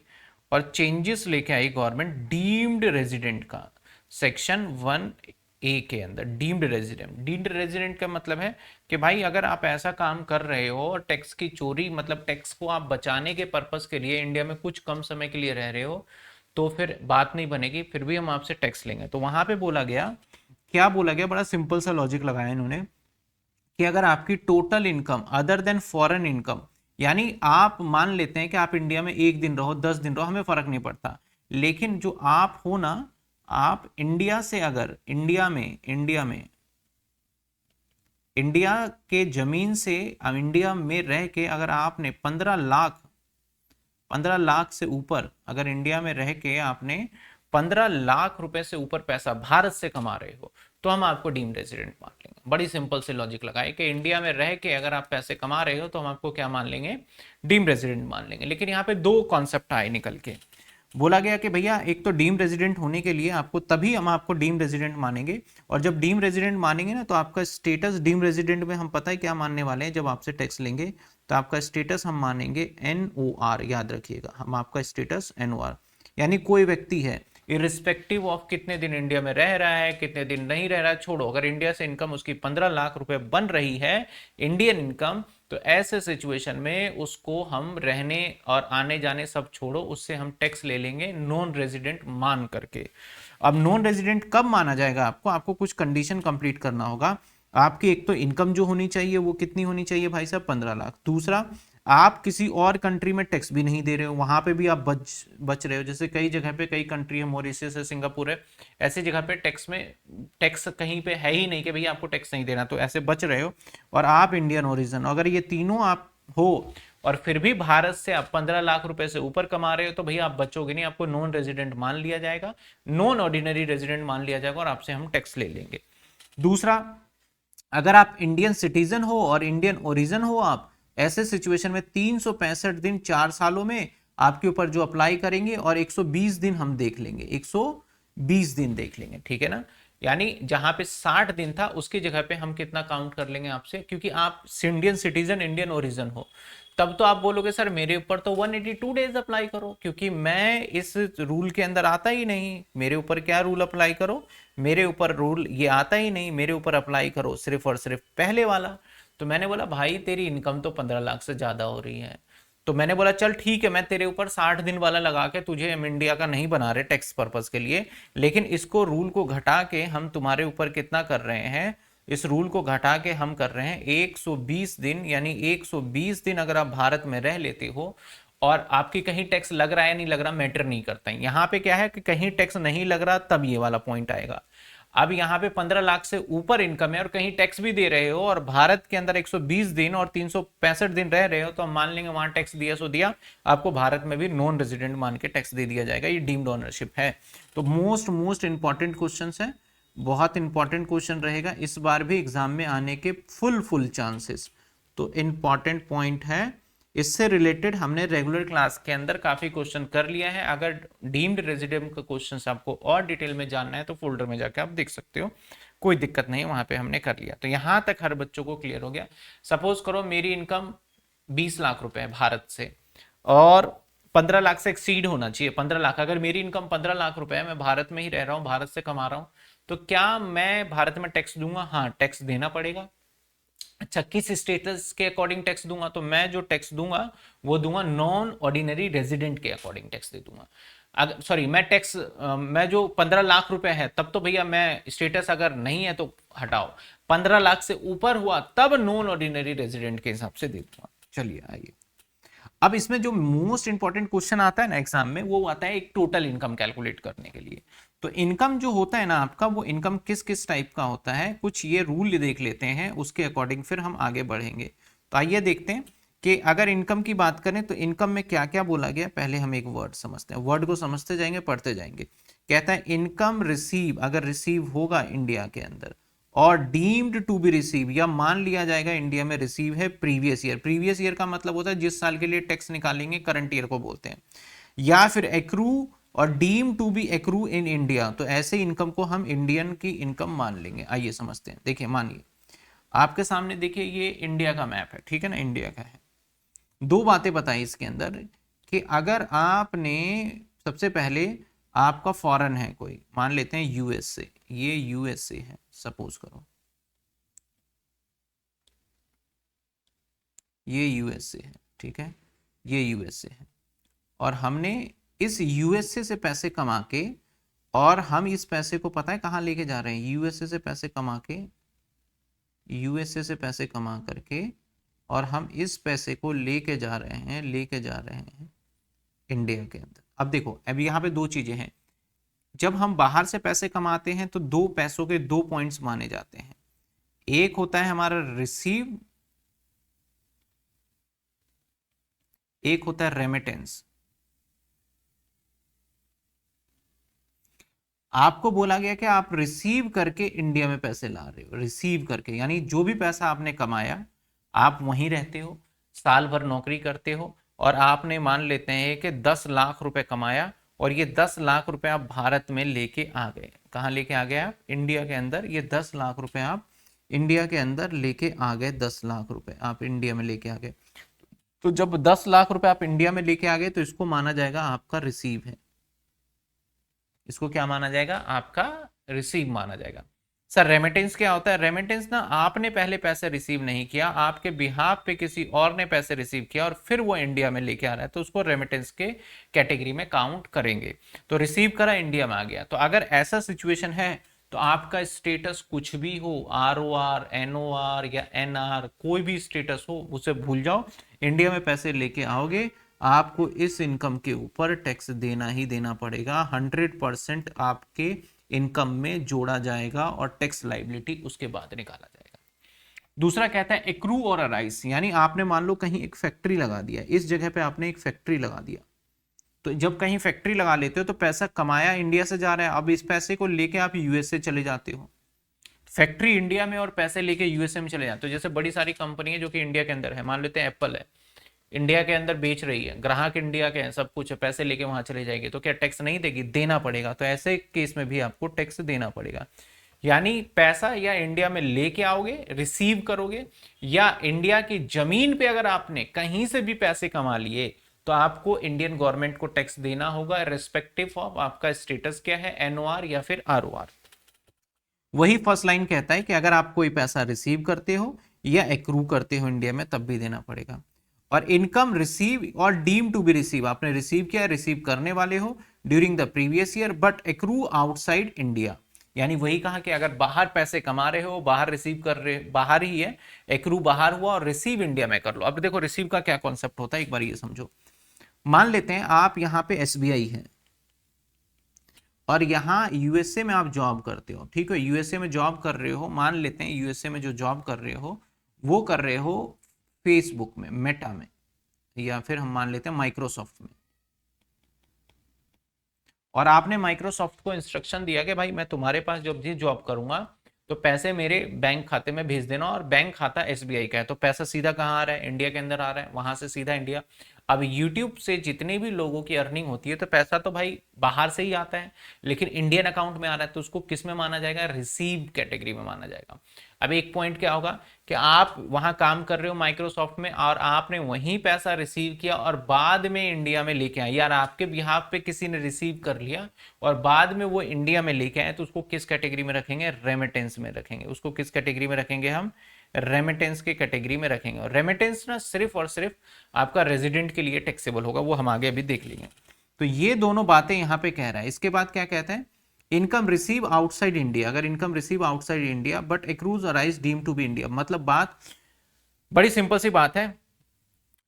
और चेंजेस लेके आई गवर्नमेंट डीम्ड रेजिडेंट का, सेक्शन 1A के अंदर। डीम्ड रेजिडेंट का मतलब है कि भाई अगर आप ऐसा काम कर रहे हो और टैक्स की चोरी, मतलब टैक्स को आप बचाने के पर्पस के लिए इंडिया में कुछ कम समय के लिए रह रहे हो, तो फिर बात नहीं बनेगी, फिर भी हम आपसे टैक्स लेंगे। तो वहां पे बोला गया, क्या बोला गया, बड़ा सिंपल सा लॉजिक लगाया इन्होंने कि अगर आपकी total income other than foreign income, यानी आप मान लेते हैं कि आप इंडिया में 1 दिन रहो, 10 दिन रहो, हमें फर्क नहीं पड़ता, लेकिन जो आप हो ना, आप इंडिया से अगर इंडिया के जमीन से इंडिया में रह के अगर आपने 15 लाख से ऊपर, अगर इंडिया में रह के आपने 15 लाख रुपए से ऊपर पैसा भारत से कमा रहे हो, तो हम आपको डीम्ड रेजिडेंट मान लेंगे। बड़ी सिंपल से लॉजिक लगाए कि इंडिया में रह के अगर आप पैसे कमा रहे हो तो हम आपको क्या मान लेंगे, डीम्ड रेजिडेंट मान लेंगे। लेकिन यहाँ पे 2 कॉन्सेप्ट आए निकल के। बोला गया कि भैया एक तो डीम रेजिडेंट होने के लिए आपको, तभी हम आपको डीम रेजिडेंट मानेंगे, और जब डीम रेजिडेंट मानेंगे ना तो आपका स्टेटस डीम रेजिडेंट में हम पता है क्या मानने वाले हैं, जब आपसे टैक्स लेंगे तो आपका स्टेटस हम मानेंगे NOR, याद रखिएगा, हम आपका स्टेटस NOR, यानी कोई व्यक्ति है इरिस्पेक्टिव ऑफ कितने दिन इंडिया में रह रहा है, कितने दिन नहीं रह रहा है, छोड़ो, अगर इंडिया से इनकम उसकी 15 लाख रुपए बन रही है इंडियन इनकम, तो ऐसे सिचुएशन में उसको हम रहने और आने जाने सब छोड़ो, उससे हम टैक्स ले लेंगे नॉन रेजिडेंट मान करके। अब नॉन रेजिडेंट कब माना जाएगा, आपको कुछ कंडीशन कंप्लीट करना होगा। आपकी एक तो इनकम जो होनी चाहिए वो कितनी होनी चाहिए भाई साहब, 15 लाख। दूसरा, आप किसी और कंट्री में टैक्स भी नहीं दे रहे हो, वहां पे भी आप बच रहे हो। जैसे कई जगह पे, कई कंट्री है, मॉरिशस है, सिंगापुर है, ऐसी जगह पे टैक्स कहीं पे है ही नहीं कि भैया आपको टैक्स नहीं देना, तो ऐसे बच रहे हो। और आप इंडियन ओरिजिन, अगर ये तीनों आप हो और फिर भी भारत से आप 15 लाख रुपए से ऊपर कमा रहे हो, तो भैया आप बचोगे नहीं, आपको नॉन रेजिडेंट मान लिया जाएगा, नॉन ऑर्डिनरी रेजिडेंट मान लिया जाएगा और आपसे हम टैक्स ले लेंगे। दूसरा, अगर आप इंडियन सिटीजन हो और इंडियन ओरिजिन हो, आप ऐसे सिचुएशन में 365 दिन 4 सालों में आपके ऊपर जो अप्लाई करेंगे, और 120 दिन हम देख लेंगे, 120 दिन देख लेंगे, ठीक है ना। यानी जहां पे 60 दिन था उसकी जगह पे हम कितना काउंट कर लेंगे आपसे, क्योंकि आप इंडियन सिटीजन, इंडियन ओरिजिन हो। तब तो आप बोलोगे सर मेरे ऊपर तो 182 डेज अप्लाई करो, क्योंकि मैं इस रूल के अंदर आता ही नहीं, मेरे ऊपर क्या रूल अप्लाई करो, मेरे ऊपर रूल ये आता ही नहीं, मेरे ऊपर अप्लाई करो सिर्फ और सिर्फ पहले वाला। तो मैंने बोला भाई तेरी इनकम तो 15 लाख से ज्यादा हो रही है, तो मैंने बोला चल ठीक है, मैं तेरे ऊपर 60 दिन वाला लगा के, तुझे हम इंडिया का नहीं बना रहे टैक्स पर्पस के लिए, लेकिन इसको रूल को घटा के हम तुम्हारे ऊपर कितना कर रहे हैं, इस रूल को घटा के हम कर रहे हैं 120 दिन, यानी 120 दिन अगर आप भारत में रह लेते हो और आपकी कहीं टैक्स लग रहा है नहीं लग रहा मैटर नहीं करता है। यहाँ पे क्या है कि कहीं टैक्स नहीं लग रहा तब ये वाला पॉइंट आएगा। अब यहाँ पे 15 लाख से ऊपर इनकम है और कहीं टैक्स भी दे रहे हो और भारत के अंदर 120 दिन और 365 दिन रह रहे हो, तो हम मान लेंगे वहां टैक्स दिया सो दिया, आपको भारत में भी नॉन रेजिडेंट मान के टैक्स दे दिया जाएगा। ये डीम्ड ओनरशिप है। तो मोस्ट इंपॉर्टेंट क्वेश्चन है, बहुत इंपॉर्टेंट क्वेश्चन रहेगा इस बार भी एग्जाम में आने के फुल चांसेस। तो इंपॉर्टेंट पॉइंट है। इससे रिलेटेड हमने रेगुलर क्लास के अंदर काफी क्वेश्चन कर लिया है। अगर डीम्ड रेजिडेंट का क्वेश्चन आपको और डिटेल में जानना है तो फोल्डर में जाके आप देख सकते हो, कोई दिक्कत नहीं, वहां पे हमने कर लिया। तो यहां तक हर बच्चों को क्लियर हो गया। सपोज करो मेरी इनकम 20 लाख रुपए है भारत से और 15 लाख से एक्सीड होना चाहिए। 15 लाख, अगर मेरी इनकम 15 लाख रुपए है, मैं भारत में ही रह रहा हूँ, भारत से कमा रहा हूँ, तो क्या मैं भारत में टैक्स दूंगा? हाँ, टैक्स देना पड़ेगा। अच्छा, किस स्टेटस के अकॉर्डिंग टैक्स दूंगा? तो मैं जो टैक्स दूंगा वो दूंगा नॉन ऑर्डिनरी रेजिडेंट के अकॉर्डिंग टैक्स दे दूंगा। अगर सॉरी, मैं टैक्स मैं जो 15 लाख रुपए है तब तो भैया मैं स्टेटस अगर नहीं है तो हटाओ, 15 लाख से ऊपर हुआ तब नॉन ऑर्डिनरी रेजिडेंट के हिसाब से दे दूंगा। चलिए आइए, अब इसमें जो मोस्ट इंपॉर्टेंट क्वेश्चन आता है ना एग्जाम में, वो आता है एक टोटल इनकम कैलकुलेट करने के लिए। तो इनकम जो होता है ना आपका, वो इनकम किस किस टाइप का होता है, कुछ ये रूल देख लेते हैं, उसके अकॉर्डिंग फिर हम आगे बढ़ेंगे। तो आइए देखते हैं कि अगर इनकम की बात करें तो इनकम में क्या क्या बोला गया। पहले हम एक वर्ड समझते हैं, वर्ड को समझते जाएंगे, पढ़ते जाएंगे। कहता है इनकम रिसीव, अगर रिसीव होगा इंडिया के अंदर और डीम्ड टू बी रिसीव, या मान लिया जाएगा इंडिया में रिसीव है प्रीवियस ईयर। प्रीवियस ईयर का मतलब होता है जिस साल के लिए टैक्स निकालेंगे, करंट ईयर को बोलते हैं। या फिर एक्रू और deem to be accrue in India, तो ऐसे इनकम को हम इंडियन की इनकम मान लेंगे। आइए समझते हैं। देखिए मानिए आपके सामने, देखिए ये इंडिया का मैप है, ठीक है ना, इंडिया का है। दो बातें बताई इसके अंदर कि अगर आपने सबसे पहले, आपका फॉरेन है कोई, मान लेते हैं यूएसए, ये यूएसए है सपोज करो, ये यूएसए है, ठीक है, ये यूएसए है, और हमने इस यूएसए से पैसे कमा के, और हम इस पैसे को पता है कहाँ लेके जा रहे हैं, यूएसए से पैसे कमा के, यूएसए से पैसे कमा करके, और हम इस पैसे को लेके जा रहे हैं, इंडिया के अंदर। अब देखो, अब यहाँ पे दो चीजें हैं। जब हम बाहर से पैसे कमाते हैं तो दो पैसों के दो पॉइंट्स माने जाते हैं। एक होता है हमारा रिसीव, एक होता है रेमिटेंस। आपको बोला गया कि आप रिसीव करके इंडिया में पैसे ला रहे हो, रिसीव करके, यानी जो भी पैसा आपने कमाया, आप वहीं रहते हो, साल भर नौकरी करते हो, और आपने मान लेते हैं कि 10 लाख रुपए कमाया, और ये 10 लाख रुपए आप भारत में लेके आ गए। कहाँ लेके आ गए आप? इंडिया के अंदर। ये 10 लाख रुपए आप इंडिया के अंदर लेके आ गए, 10 लाख रुपए आप इंडिया में लेके आ गए। तो जब 10 लाख रुपए आप इंडिया में लेके आ गए तो इसको माना जाएगा आपका रिसीव है। इसको क्या माना जाएगा? आपका रिसीव माना जाएगा। सर रेमिटेंस क्या होता है? रेमिटेंस ना, आपने पहले पैसे रिसीव नहीं किया, आपके बिहाफ पे किसी और ने पैसे रिसीव किया और फिर वो इंडिया में लेके आ रहा है, तो उसको रेमिटेंस के कैटेगरी में काउंट करेंगे। तो रिसीव करा, इंडिया में आ गया। तो अगर ऐसा सिचुएशन है तो आपका स्टेटस कुछ भी हो, ROR, NOR या NR, कोई भी स्टेटस हो, उसे भूल जाओ। इंडिया में पैसे लेके आओगे, आपको इस इनकम के ऊपर टैक्स देना ही देना पड़ेगा। 100% आपके इनकम में जोड़ा जाएगा और टैक्स लाइबिलिटी उसके बाद निकाला जाएगा। दूसरा कहता है एक्रू और अराइज, यानी आपने मान लो कहीं एक फैक्ट्री लगा दिया, इस जगह पे आपने एक फैक्ट्री लगा दिया। तो जब कहीं फैक्ट्री लगा लेते हो तो पैसा कमाया इंडिया से जा रहा है, अब इस पैसे को लेके आप यूएसए चले जाते हो। फैक्ट्री इंडिया में और पैसे लेके यूएसए में चले जाते हो। जैसे बड़ी सारी कंपनी है जो कि इंडिया के अंदर है, मान लेते हैं एप्पल है, इंडिया के अंदर बेच रही है, ग्राहक इंडिया के हैं, सब कुछ है, पैसे लेके वहां चले जाएगी, तो क्या टैक्स नहीं देगी? देना पड़ेगा। तो ऐसे केस में भी आपको टैक्स देना पड़ेगा। यानी पैसा या इंडिया में लेके आओगे, रिसीव करोगे, या इंडिया की जमीन पे अगर आपने कहीं से भी पैसे कमा लिए तो आपको इंडियन गवर्नमेंट को टैक्स देना होगा, रिस्पेक्टिव ऑफ आपका स्टेटस क्या है, NOR या फिर ROR। वही फर्स्ट लाइन कहता है कि अगर आप कोई पैसा रिसीव करते हो या एक्रू करते हो इंडिया में, तब भी देना पड़ेगा। और इनकम रिसीव और डीम टू बी रिसीव, आपने रिसीव किया, रिसीव करने वाले हो during the previous year, but accrue outside India, यानी वही कहा कि अगर बाहर पैसे कमा रहे हो, बाहर रिसीव कर रहे, बाहर ही है, एक्रू बाहर हुआ और रिसीव इंडिया में कर लो। अब देखो रिसीव का क्या कॉन्सेप्ट होता है, एक बार ये समझो। मान लेते हैं आप यहां पे एसबीआई है और यहाँ यूएसए में आप जॉब करते हो, ठीक है, यूएसए में जॉब कर रहे हो, मान लेते हैं यूएसए में जो जॉब कर रहे हो वो कर रहे हो फेसबुक में, मेटा में, या फिर हम मान लेते हैं माइक्रोसॉफ्ट में। और आपने माइक्रोसॉफ्ट को इंस्ट्रक्शन दिया कि भाई मैं तुम्हारे पास जब भी जॉब करूंगा तो पैसे मेरे बैंक खाते में भेज देना, और बैंक खाता एसबीआई का है, तो पैसा सीधा कहाँ आ रहा है, इंडिया के अंदर आ रहा है, वहां से सीधा इंडिया। अब यूट्यूब से जितने भी लोगों की अर्निंग होती है तो पैसा तो भाई बाहर से ही आता है, लेकिन इंडियन अकाउंट में आ रहा है, तो उसको किस में माना जाएगा, रिसीव कैटेगरी में माना जाएगा। अब एक पॉइंट क्या होगा कि आप वहां काम कर रहे हो माइक्रोसॉफ्ट में और आपने वहीं पैसा रिसीव किया और बाद में इंडिया में लेके आए, यार आपके बिहाफ पे किसी ने रिसीव कर लिया और बाद में वो इंडिया में लेके आए, तो उसको किस कैटेगरी में रखेंगे, रेमिटेंस में रखेंगे। उसको किस कैटेगरी में रखेंगे, हम रेमिटेंस की कैटेगरी में रखेंगे। और रेमिटेंस ना सिर्फ और सिर्फ आपका रेजिडेंट के लिए टैक्सेबल होगा, वो हम आगे अभी देख लेंगे। तो ये दोनों बातें यहां पे कह रहा है। इसके बाद क्या कहते हैं, इनकम रिसीव आउटसाइड इंडिया, अगर income receive outside India but accrues arise deem to be India, मतलब बात बड़ी सिंपल सी बात है,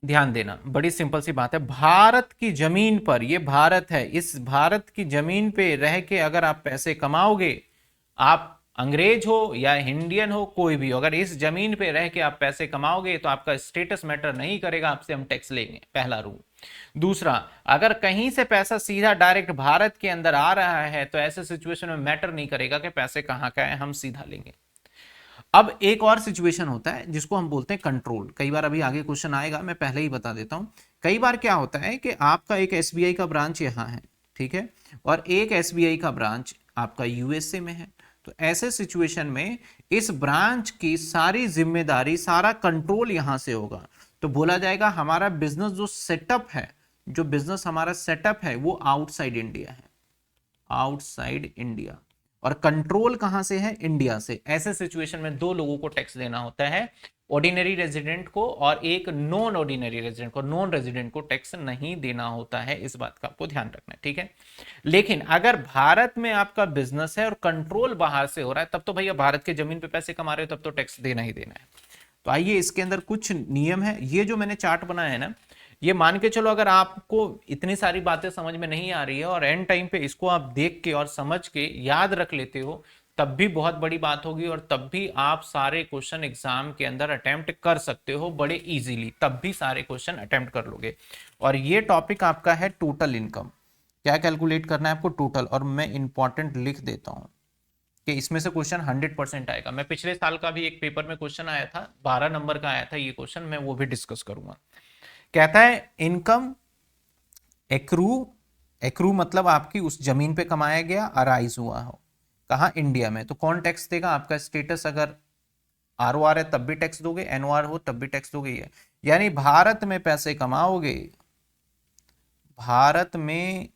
ध्यान देना, बड़ी सिंपल सी बात है। भारत की जमीन पर, ये भारत है, इस भारत की जमीन पे रह के अगर आप पैसे कमाओगे, आप अंग्रेज हो या इंडियन हो, कोई भी हो, अगर इस जमीन पे रह के आप पैसे कमाओगे तो आपका स्टेटस मैटर नहीं करेगा, आपसे हम टैक्स लेंगे, पहला रूल। दूसरा, अगर कहीं से पैसा सीधा डायरेक्ट भारत के अंदर आ रहा है तो ऐसे सिचुएशन में मैटर नहीं करेगा कि पैसे कहां का है, हम सीधा लेंगे। अब एक और सिचुएशन होता है जिसको हम बोलते हैं कंट्रोल। कई बार, अभी आगे क्वेश्चन आएगा, मैं पहले ही बता देता हूं, कई बार क्या होता है कि आपका एक एसबीआई का ब्रांच यहां है, ठीक है, और एक एसबीआई का ब्रांच आपका यूएसए में है। तो ऐसे सिचुएशन में इस ब्रांच की सारी जिम्मेदारी, सारा कंट्रोल यहां से होगा। तो बोला जाएगा हमारा बिजनेस जो सेटअप है, जो बिजनेस हमारा सेटअप है वो आउटसाइड इंडिया है, आउटसाइड इंडिया, और कंट्रोल कहां से है, इंडिया से। ऐसे सिचुएशन में दो लोगों को टैक्स देना होता है, ऑर्डिनरी रेजिडेंट को और एक नॉन ऑर्डिनरी रेजिडेंट को। नॉन रेजिडेंट को टैक्स नहीं देना होता है, इस बात का आपको ध्यान रखना है, ठीक है। लेकिन अगर भारत में आपका बिजनेस है और कंट्रोल बाहर से हो रहा है, तब तो भैया भारत के जमीन पे पैसे कमा रहे हो, तब तो टैक्स देना ही देना है। तो आइए, इसके अंदर कुछ नियम है। ये जो मैंने चार्ट बनाया है ना, ये मान के चलो अगर आपको इतनी सारी बातें समझ में नहीं आ रही है और एंड टाइम पे इसको आप देख के और समझ के याद रख लेते हो, तब भी बहुत बड़ी बात होगी, और तब भी आप सारे क्वेश्चन एग्जाम के अंदर अटेम्प्ट कर सकते हो बड़े इजीली, तब भी सारे क्वेश्चन अटेम्प्ट कर लोगे। और ये टॉपिक आपका है टोटल इनकम, क्या कैलकुलेट करना है आपको, टोटल। और मैं इंपॉर्टेंट लिख देता हूं कि इसमें से क्वेश्चन 100% आएगा। मैं पिछले साल का भी एक पेपर में क्वेश्चन आया था, 12 नंबर का आया था ये क्वेश्चन, मैं वो भी डिस्कस करूंगा। कहता है इनकम एक्रू, एक्रू मतलब आपकी उस जमीन पे कमाया गया, अराइज हुआ हो कहा, इंडिया में, तो कौन टैक्स देगा, आपका स्टेटस अगर आर ओ आर है तब भी टैक्स दोगे, एनओआर हो तब भी टैक्स दोगे। ये यानी भारत में पैसे कमाओगे, भारत में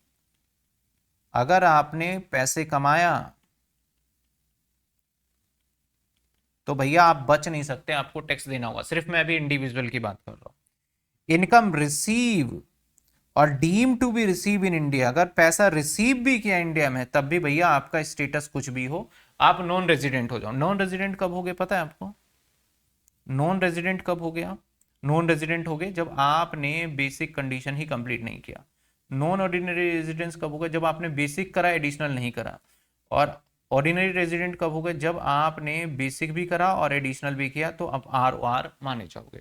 अगर आपने पैसे कमाया तो भैया आप बच नहीं सकते, आपको टैक्स देना होगा। सिर्फ मैं अभी इंडिविजुअल की बात कर रहा हूं। इनकम रिसीव और deem to be receive in India, अगर पैसा रिसीव भी किया इंडिया में तब भी भैया आपका स्टेटस कुछ भी हो, आप नॉन रेजिडेंट हो जाओ। नॉन रेजिडेंट कब हो गए पता है आपको, नॉन रेजिडेंट कब हो गया, नॉन रेजिडेंट हो गए जब आपने बेसिक कंडीशन ही कंप्लीट नहीं किया। नॉन ऑर्डिनरी रेजिडेंस कब हो गया, जब आपने बेसिक करा एडिशनल नहीं करा। और ऑर्डिनरी रेजिडेंट कब हो गए, जब आपने बेसिक भी करा और एडिशनल भी किया, तो अब आर ओ आर माने जाओगे।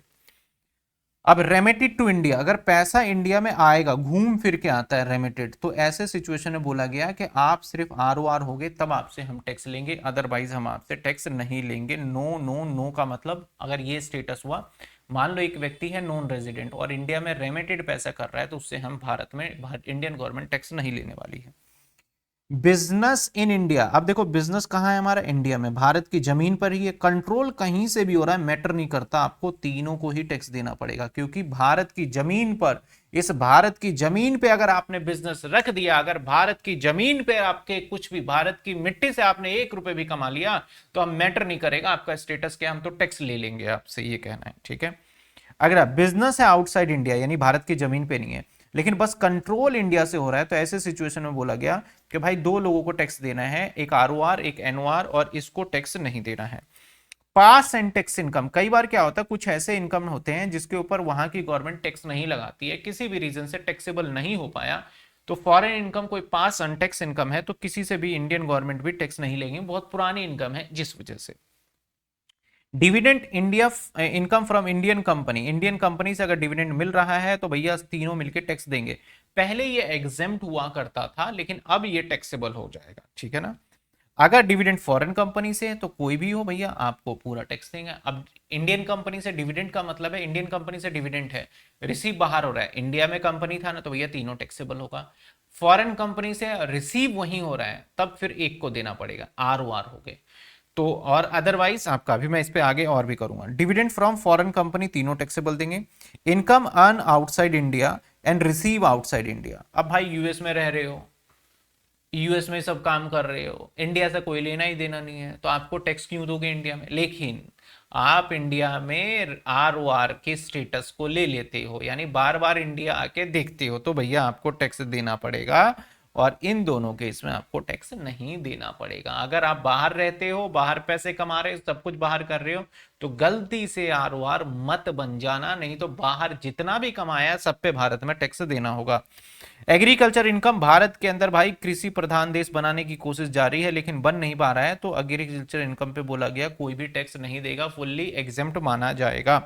अब रेमिटेड टू इंडिया, अगर पैसा इंडिया में आएगा, घूम फिर के आता है रेमिटेड, तो ऐसे सिचुएशन में बोला गया कि आप सिर्फ आर ओ आर हो गए तब आपसे हम टैक्स लेंगे, अदरवाइज हम आपसे टैक्स नहीं लेंगे। नो नो नो का मतलब, अगर ये स्टेटस हुआ, मान लो एक व्यक्ति है नॉन रेजिडेंट और इंडिया में रेमिटेड पैसा कर रहा है, तो उससे हम भारत में, इंडियन गवर्नमेंट टैक्स नहीं लेने वाली है। बिजनेस इन इंडिया, अब देखो बिजनेस कहां है हमारा, इंडिया में, भारत की जमीन पर ही है, कंट्रोल कहीं से भी हो रहा है, मैटर नहीं करता, आपको तीनों को ही टैक्स देना पड़ेगा, क्योंकि भारत की जमीन पर, इस भारत की जमीन पे अगर आपने बिजनेस रख दिया, अगर भारत की जमीन पे आपके कुछ भी, भारत की मिट्टी से आपने 1 रुपए भी कमा लिया, तो हम मैटर नहीं करेगा आपका स्टेटस क्या, हम तो टैक्स ले लेंगे आपसे, ये कहना है, ठीक है। अगर बिजनेस है आउटसाइड इंडिया, यानी भारत की जमीन पे नहीं है, लेकिन बस कंट्रोल इंडिया से हो रहा है। तो ऐसे सिचुएशन में बोला गया कि भाई दो लोगों को टैक्स देना है, एक आरओआर एक एनओआर, और इसको टैक्स नहीं देना है। पास एंड टैक्स इनकम, कई बार क्या होता है कुछ ऐसे इनकम होते हैं जिसके ऊपर वहां की गवर्नमेंट टैक्स नहीं लगाती है, किसी भी रीजन से टैक्सेबल नहीं हो पाया, तो फॉरेन इनकम कोई पास अनटैक्स इनकम है तो किसी से भी इंडियन गवर्नमेंट भी टैक्स नहीं लेगी, बहुत पुरानी इनकम है जिस वजह से। Dividend India, income from Indian company, Indian company से अगर डिविडेंड मिल रहा है तो भैया तीनों मिलके टैक्स देंगे। पहले ये एग्जेम्प्ट हुआ करता था लेकिन अब ये टैक्सेबल हो जाएगा, ठीक है ना। अगर डिविडेंड फॉरेन कंपनी से है तो कोई भी हो भैया आपको पूरा टैक्स देंगे। अब इंडियन कंपनी से डिविडेंड का मतलब है इंडियन कंपनी से डिविडेंड है, रिसीव बाहर हो रहा है, इंडिया में कंपनी था ना, तो भैया तीनों टैक्सेबल होगा। फॉरेन कंपनी से रिसीव वहीं हो रहा है तब फिर एक को देना पड़ेगा, आर ओ आर हो गए तो। और अदरवाइज आपका भी मैं इस पे आगे और भी करूंगा। डिविडेंड फ्रॉम फॉरेन कंपनी तीनों टैक्सेबल देंगे। Income earn outside India and receive outside India, अब भाई यूएस में रह रहे हो, यूएस में सब काम कर रहे हो, इंडिया से कोई लेना ही देना नहीं है, तो आपको टैक्स क्यों दोगे इंडिया में। लेकिन आप इंडिया में आर ओ आर के स्टेटस को ले लेते हो, यानी बार बार इंडिया आके देखते हो, तो भैया आपको टैक्स देना पड़ेगा। और इन दोनों केस में आपको टैक्स नहीं देना पड़ेगा। अगर आप बाहर रहते हो, बाहर पैसे कमा रहे हो, सब कुछ बाहर कर रहे हो, तो गलती से आर ओ आर मत बन जाना, नहीं तो बाहर जितना भी कमाया सब पे भारत में टैक्स देना होगा। एग्रीकल्चर इनकम, भारत के अंदर भाई कृषि प्रधान देश बनाने की कोशिश जारी है लेकिन बन नहीं पा रहा है, तो एग्रीकल्चर इनकम पे बोला गया कोई भी टैक्स नहीं देगा, फुल्ली एग्जेम्प्ट माना जाएगा।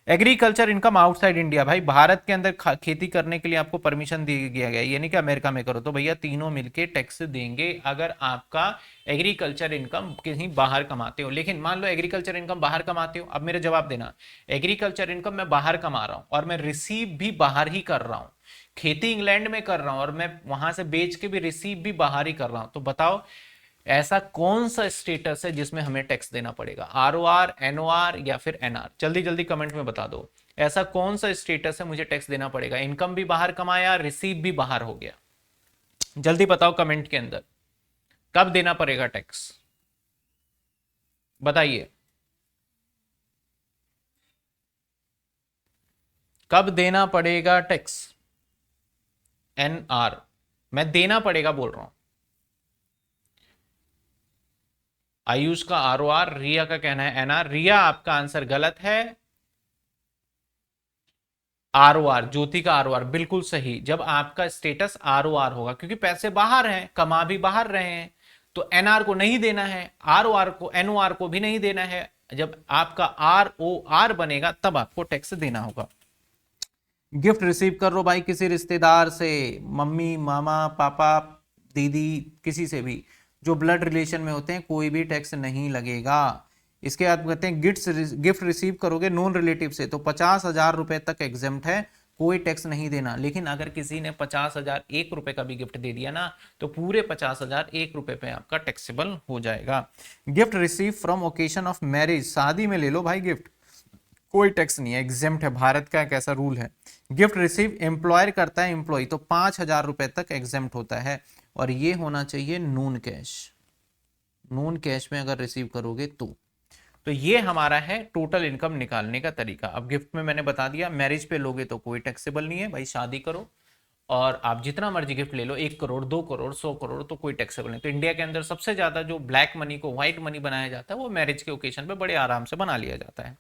एग्रीकल्चर इनकम आउटसाइड इंडिया, भाई भारत के अंदर खेती करने के लिए आपको परमिशन दिया गया, यानी कि अमेरिका में करो, तो भैया तीनों मिलके टैक्स देंगे अगर आपका एग्रीकल्चर इनकम कहीं बाहर कमाते हो। लेकिन मान लो एग्रीकल्चर इनकम बाहर कमाते हो, अब मेरा जवाब देना, एग्रीकल्चर इनकम मैं बाहर कमा रहा हूं और मैं रिसीव भी बाहर ही कर रहा हूं, खेती इंग्लैंड में कर रहा हूं और मैं वहां से बेच के भी रिसीव भी बाहर ही कर रहा हूं, तो बताओ ऐसा कौन सा स्टेटस है जिसमें हमें टैक्स देना पड़ेगा, R O R, N O R या फिर एन आर। जल्दी जल्दी कमेंट में बता दो ऐसा कौन सा स्टेटस है मुझे टैक्स देना पड़ेगा। इनकम भी बाहर कमाया, रिसीव भी बाहर हो गया, जल्दी बताओ कमेंट के अंदर कब देना पड़ेगा टैक्स, बताइए कब देना पड़ेगा टैक्स। एन आर, मैं देना पड़ेगा बोल रहा हूं। आयुष का आर ओ आर, रिया का कहना है एन आर। रिया आपका आंसर गलत है, आर ओ आर, ज्योति का आर ओ आर बिल्कुल सही। जब आपका स्टेटस आर ओ आर होगा, क्योंकि पैसे बाहर हैं, कमा भी बाहर रहे हैं, तो एनआर को नहीं देना है, आर ओ आर को, एन ओ आर को भी नहीं देना है। जब आपका आर ओ आर बनेगा तब आपको टैक्स देना होगा। गिफ्ट रिसीव कर लो भाई किसी रिश्तेदार से, मम्मी मामा पापा दीदी, किसी से भी जो ब्लड रिलेशन में होते हैं, कोई भी टैक्स नहीं लगेगा। इसके बाद कहते हैं गिफ्ट रिसीव करोगे नॉन रिलेटिव से तो 50,000 रुपए तक एग्जेम्प्ट है, कोई टैक्स नहीं देना। लेकिन अगर किसी ने 50,000 एक रुपए का भी गिफ्ट दे दिया ना, तो पूरे 50,000 एक रुपए पे आपका टैक्सेबल हो जाएगा। Gift receive from occasion of marriage, शादी में ले लो भाई गिफ्ट, कोई टैक्स नहीं है, एग्जेम्प्ट है, भारत का एक ऐसा रूल है। गिफ्ट रिसीव एम्प्लॉयर करता है एम्प्लॉय, तो 5,000 रुपए तक एग्जेम्प्ट होता है, और ये होना चाहिए नून कैश, नून कैश में अगर रिसीव करोगे तो ये हमारा है टोटल इनकम निकालने का तरीका। अब गिफ्ट में मैंने बता दिया, मैरिज पे लोगे तो कोई टैक्सेबल नहीं है भाई, शादी करो और आप जितना मर्जी गिफ्ट ले लो, 1 करोड़ 2 करोड़ 100 करोड़, तो कोई टैक्सेबल नहीं। तो इंडिया के अंदर सबसे ज्यादा जो ब्लैक मनी को व्हाइट मनी बनाया जाता है वो मैरिज के ओकेजन पे बड़े आराम से बना लिया जाता है।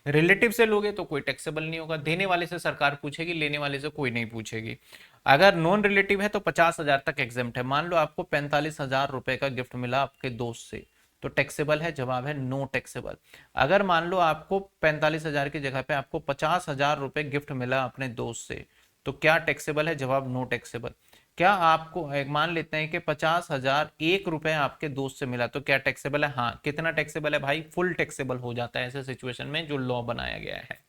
रिलेटिव से लोगे तो कोई टैक्सेबल नहीं होगा, देने वाले से सरकार पूछेगी, लेने वाले से कोई नहीं पूछेगी। अगर नॉन रिलेटिव है तो 50,000 तक एग्जेम्प्ट है। मान लो आपको 45,000 रुपए का गिफ्ट मिला आपके दोस्त से, तो टैक्सेबल है, जवाब है नो टैक्सेबल। अगर मान लो आपको 45,000 की जगह पे आपको 50,000 रुपए गिफ्ट मिला अपने दोस्त से, तो क्या टैक्सेबल है, जवाब नो टैक्सेबल। क्या आपको एक मान लेते हैं कि 50,000 एक रुपए आपके दोस्त से मिला, तो क्या टैक्सेबल है, हाँ। कितना टैक्सेबल है भाई, फुल टैक्सेबल हो जाता है ऐसे सिचुएशन में जो लॉ बनाया गया है।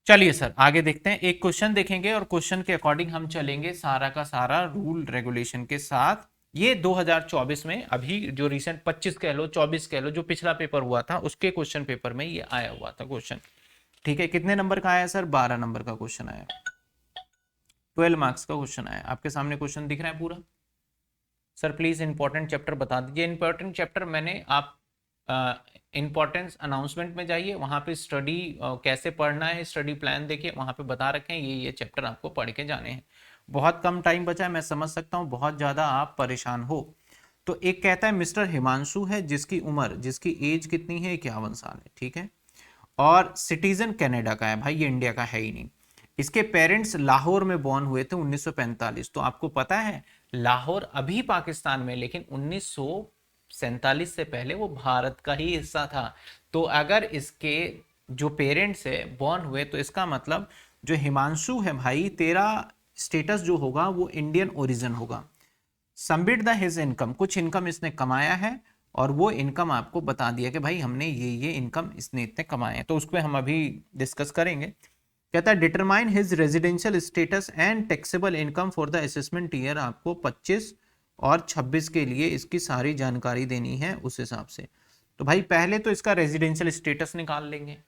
चलिए सर आगे देखते हैं, एक क्वेश्चन देखेंगे और क्वेश्चन के अकॉर्डिंग हम चलेंगे सारा का सारा रूल रेगुलेशन के साथ। ये 2024 में अभी जो रिसेंट 25 कह लो 24 कह लो, जो पिछला पेपर हुआ था उसके क्वेश्चन पेपर में ये आया हुआ था क्वेश्चन। ठीक है, कितने नंबर का आया सर, 12 नंबर का क्वेश्चन आया, 12 मार्क्स का क्वेश्चन आया। आपके सामने क्वेश्चन दिख रहा है पूरा। सर प्लीज इंपॉर्टेंट चैप्टर बता दीजिए। इंपॉर्टेंट चैप्टर मैंने आप इंपॉर्टेंस अनाउंसमेंट में जाइए, वहाँ पे स्टडी कैसे पढ़ना है, स्टडी प्लान देखिए, वहाँ पे बता रखे हैं ये चैप्टर आपको पढ़ के जाने हैं। बहुत कम टाइम बचा है, मैं समझ सकता हूँ बहुत ज़्यादा आप परेशान हो। तो एक कहता है मिस्टर हिमांशु है जिसकी एज कितनी है, 51 साल है, ठीक है, और सिटीजन कनाडा का है, भाई ये इंडिया का है ही नहीं। इसके पेरेंट्स लाहौर में बॉर्न हुए थे 1945। तो आपको पता है लाहौर अभी पाकिस्तान में, लेकिन 1947 से पहले वो भारत का ही हिस्सा था। तो अगर इसके जो पेरेंट्स है बॉर्न हुए, तो इसका मतलब जो हिमांशु है भाई, तेरा स्टेटस जो होगा वो इंडियन ओरिजिन होगा। सबमिट द हिज इनकम, कुछ इनकम इसने कमाया है और वो इनकम आपको बता दिया कि भाई हमने ये इनकम इसने इतने कमाए हैं, तो उस पर हम अभी डिस्कस करेंगे। कहता है determine his residential status and taxable income for the assessment year. आपको 25 और 26 के लिए इसकी सारी जानकारी देनी है उस हिसाब से। तो भाई पहले तो इसका रेजिडेंशियल स्टेटस निकाल लेंगे